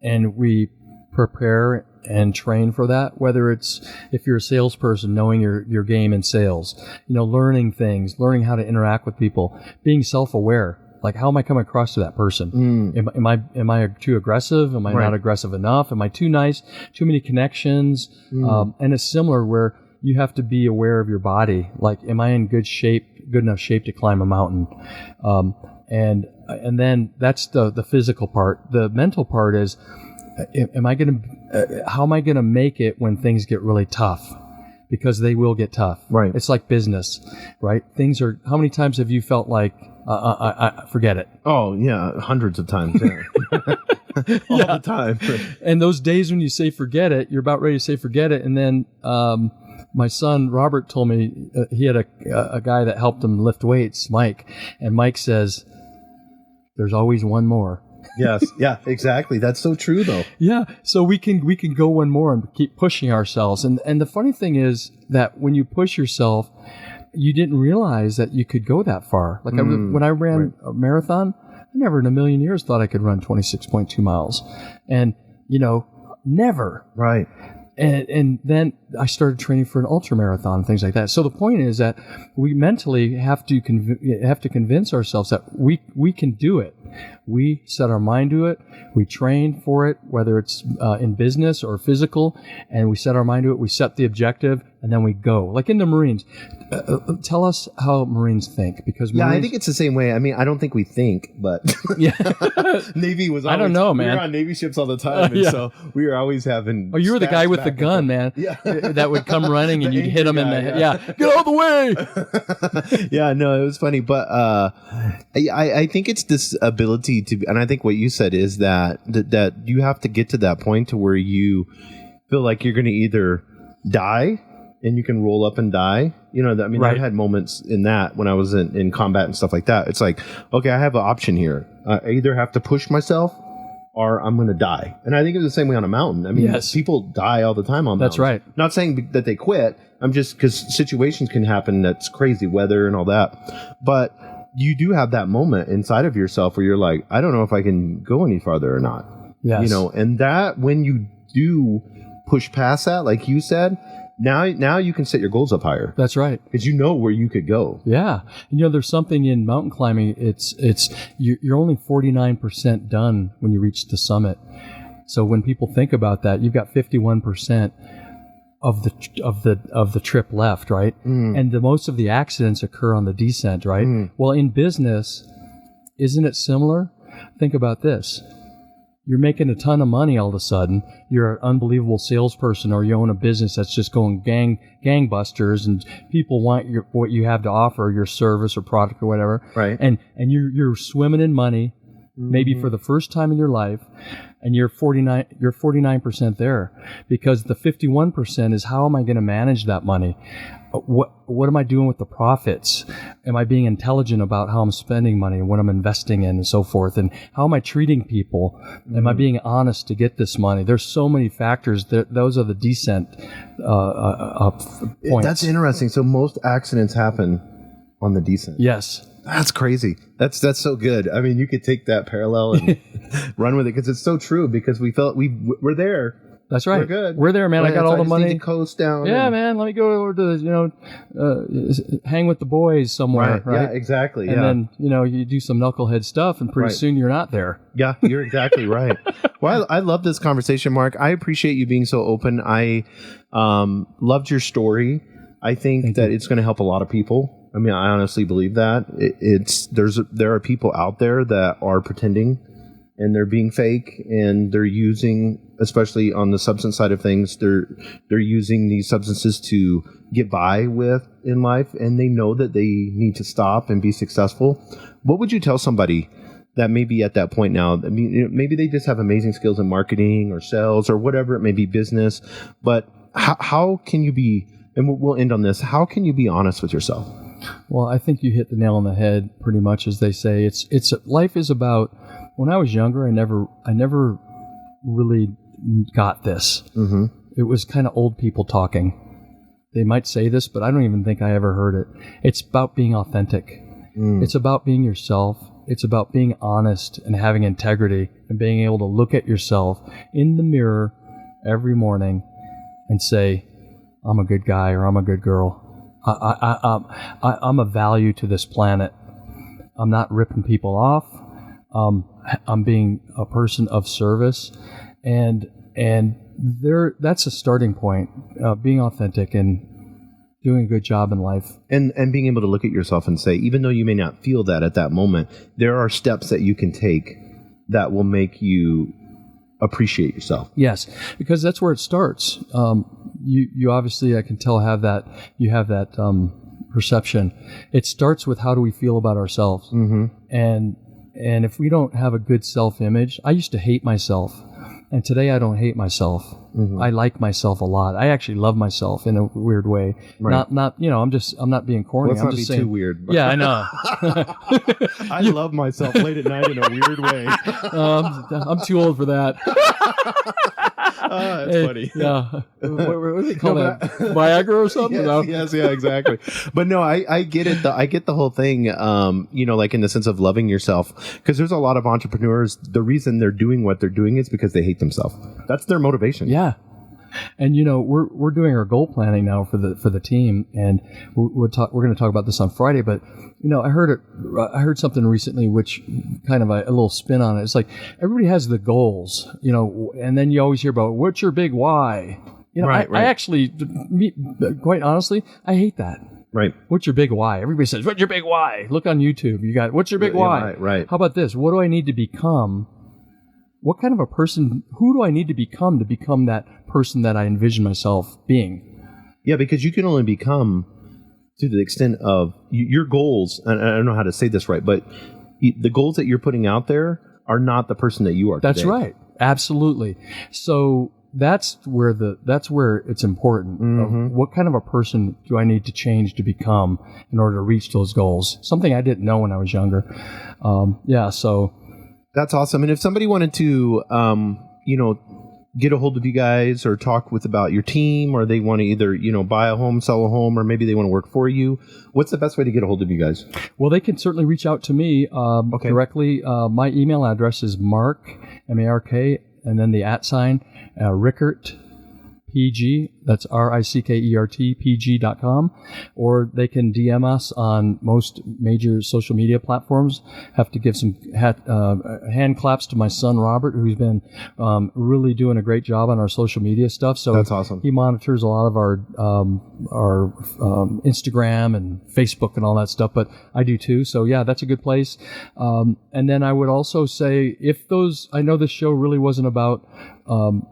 and we prepare and train for that, whether it's if you're a salesperson, knowing your game in sales, learning things, learning how to interact with people, being self-aware. Like, how am I coming across to that person? Am I too aggressive? Am I not aggressive enough? Am I too nice? Too many connections? And it's similar where you have to be aware of your body. Like, am I in good enough shape to climb a mountain? And then that's the physical part. The mental part is, how am I going to make it when things get really tough? Because they will get tough. Right. It's like business, right? How many times have you felt like, I forget it? Oh, yeah, hundreds of times. Yeah. All the time. And those days when you say forget it, you're about ready to say forget it. And then my son, Robert, told me he had a guy that helped him lift weights, Mike. And Mike says, there's always one more. Yes. Yeah, exactly. That's so true, though. Yeah. So we can go one more and keep pushing ourselves. And the funny thing is that when you push yourself, you didn't realize that you could go that far. Like when I ran a marathon, I never in a million years thought I could run 26.2 miles. And, never. Right. And then I started training for an ultra marathon and things like that. So the point is that we mentally have to convince ourselves that we can do it. We set our mind to it. We train for it, whether it's in business or physical, and we set our mind to it. We set the objective, and then we go. Like in the Marines. Tell us how Marines think, because I think it's the same way. I mean, I don't think we think, but Navy was. I don't know, man. We were on Navy ships all the time, and so we were always having. Oh, you were the guy with the gun, man. Yeah, that would come running, and you'd hit him in the head. Yeah, get out of the way. Yeah, no, it was funny, but I think it's this ability to, and I think what you said is that you have to get to that point to where you feel like you're going to either die. And you can roll up and die. I've had moments in that when I was in combat and stuff like that. It's like, okay, I have an option here. I either have to push myself or I'm going to die. And I think it's the same way on a mountain. I mean, people die all the time on mountains. That's right. Not saying that they quit. I'm just, because situations can happen that's crazy, weather and all that. But you do have that moment inside of yourself where you're like, I don't know if I can go any farther or not. Yes. And that when you do push past that, like you said, Now you can set your goals up higher. That's right. Because you know where you could go. Yeah. There's something in mountain climbing. You're only 49% done when you reach the summit. So when people think about that, you've got 51% of the trip left, right? And most of the accidents occur on the descent, right? Well, in business, isn't it similar? Think about this. You're making a ton of money all of a sudden. You're an unbelievable salesperson, or you own a business that's just going gangbusters, and people want what you have to offer, your service or product or whatever. Right. And you're swimming in money, maybe for the first time in your life, and you're 49% there, because the 51% is, how am I going to manage that money? What am I doing with the profits? Am I being intelligent about how I'm spending money and what I'm investing in and so forth? And how am I treating people? Am I being honest to get this money? There's so many factors. Those are the descent points. That's interesting. So most accidents happen on the descent. Yes. That's crazy. That's so good. I mean, you could take that parallel and run with it, because it's so true, because we're there. That's right. We're good. We're there, man. I got all the money. Need to coast down. Yeah, man. Let me go over to hang with the boys somewhere. Right. Yeah, exactly. And then you do some knucklehead stuff, and pretty soon you're not there. Yeah, you're exactly right. Well, I love this conversation, Mark. I appreciate you being so open. I loved your story. I think that it's going to help a lot of people. I mean, I honestly believe that there are people out there that are pretending, and they're being fake, and they're using, especially on the substance side of things, they're using these substances to get by with in life, and they know that they need to stop and be successful. What would you tell somebody that may be at that point now. I mean, maybe they just have amazing skills in marketing or sales or whatever it may be, business. But how can you be, and we'll end on this, how can you be honest with yourself? Well, I think you hit the nail on the head pretty much, as they say. It's life is about, when I was younger, I never really got this. Mm-hmm. It was kind of old people talking. They might say this, but I don't even think I ever heard it. It's about being authentic. It's about being yourself. It's about being honest and having integrity and being able to look at yourself in the mirror every morning and say, I'm a good guy or I'm a good girl. I'm a value to this planet. I'm not ripping people off. I'm being a person of service. And that's a starting point, being authentic and doing a good job in life. And being able to look at yourself and say, even though you may not feel that at that moment, there are steps that you can take that will make you appreciate yourself. Yes, because that's where it starts. You obviously, I can tell, you have that perception. It starts with, how do we feel about ourselves? Mm-hmm. And if we don't have a good self-image, I used to hate myself. And today I don't hate myself. Mm-hmm. I like myself a lot. I actually love myself in a weird way. Right. Not I'm not being corny. Let's I'm not just be saying, too weird. Yeah, I know. I love myself late at night in a weird way. I'm too old for that. That's funny. Yeah. What do they call that? Viagra or something? Yes, yeah, exactly. But no, I get it. I get the whole thing, like in the sense of loving yourself, because there's a lot of entrepreneurs, the reason they're doing what they're doing is because they hate themselves. That's their motivation. Yeah. And we're doing our goal planning now for the team, and we're going to talk about this on Friday. But I heard something recently which kind of a little spin on it. It's like everybody has the goals, and then you always hear about, what's your big why? Right. I actually, quite honestly, I hate that. Right. What's your big why? Everybody says, what's your big why? Look on YouTube. You got, what's your big why? Right. How about this? What do I need to become? What kind of a person, who do I need to become that person that I envision myself being? Yeah, because you can only become to the extent of your goals, and I don't know how to say this right, but the goals that you're putting out there are not the person that you are today. That's right. Absolutely. So that's where it's important. Mm-hmm. What kind of a person do I need to change to become in order to reach those goals? Something I didn't know when I was younger. So that's awesome. And if somebody wanted to, get a hold of you guys or talk about your team, or they want to either, buy a home, sell a home, or maybe they want to work for you, what's the best way to get a hold of you guys? Well, they can certainly reach out to me directly. My email address is Mark, M-A-R-K, and then the @ Rickert, PG, that's RICKERT, PG.com, or they can DM us on most major social media platforms. Have to give some hand claps to my son, Robert, who's been really doing a great job on our social media stuff. So that's awesome. He monitors a lot of our Instagram and Facebook and all that stuff, but I do too. So yeah, that's a good place. And then I would also say, I know this show really wasn't about,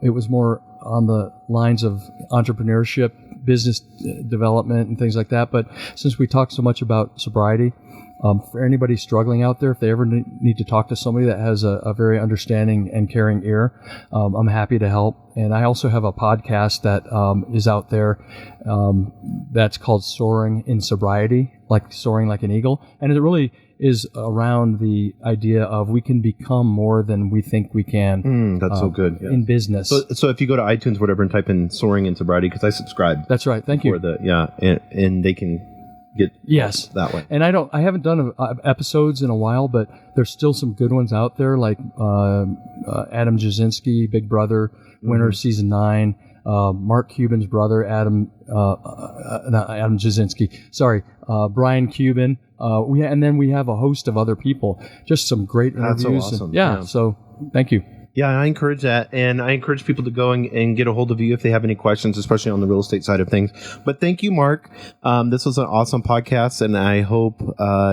it was more on the lines of entrepreneurship, business development, and things like that. But since we talk so much about sobriety, for anybody struggling out there, if they ever need to talk to somebody that has a very understanding and caring ear, I'm happy to help. And I also have a podcast that is out there that's called Soaring in Sobriety, like soaring like an eagle. And it really is around the idea of we can become more than we think we can. That's so good. Yeah. In business. So if you go to iTunes, whatever, and type in Soaring in Sobriety, because I subscribe. That's right. Thank you. And they can get that way. And I haven't done episodes in a while, but there's still some good ones out there, like Adam Jasinski, Big Brother, winner season 9. Mark Cuban's brother, Adam Jasinski. Sorry, Brian Cuban. And then we have a host of other people. Just some great interviews. That's so awesome. Yeah. So thank you. Yeah, I encourage that, and I encourage people to go and get a hold of you if they have any questions, especially on the real estate side of things. But thank you, Mark. This was an awesome podcast, and I hope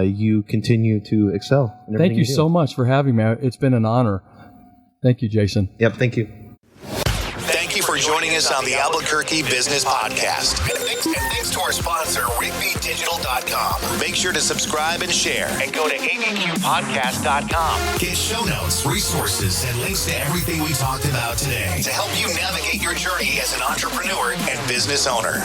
you continue to excel. Thank you so much for having me. It's been an honor. Thank you, Jason. Yep, thank you. Thank you for joining us on the Albuquerque Business Podcast. thanks to our sponsor, RigbyDigital.com. Make sure to subscribe and share, and go to abqpodcast.com. Get show notes, resources, and links to everything we talked about today to help you navigate your journey as an entrepreneur and business owner.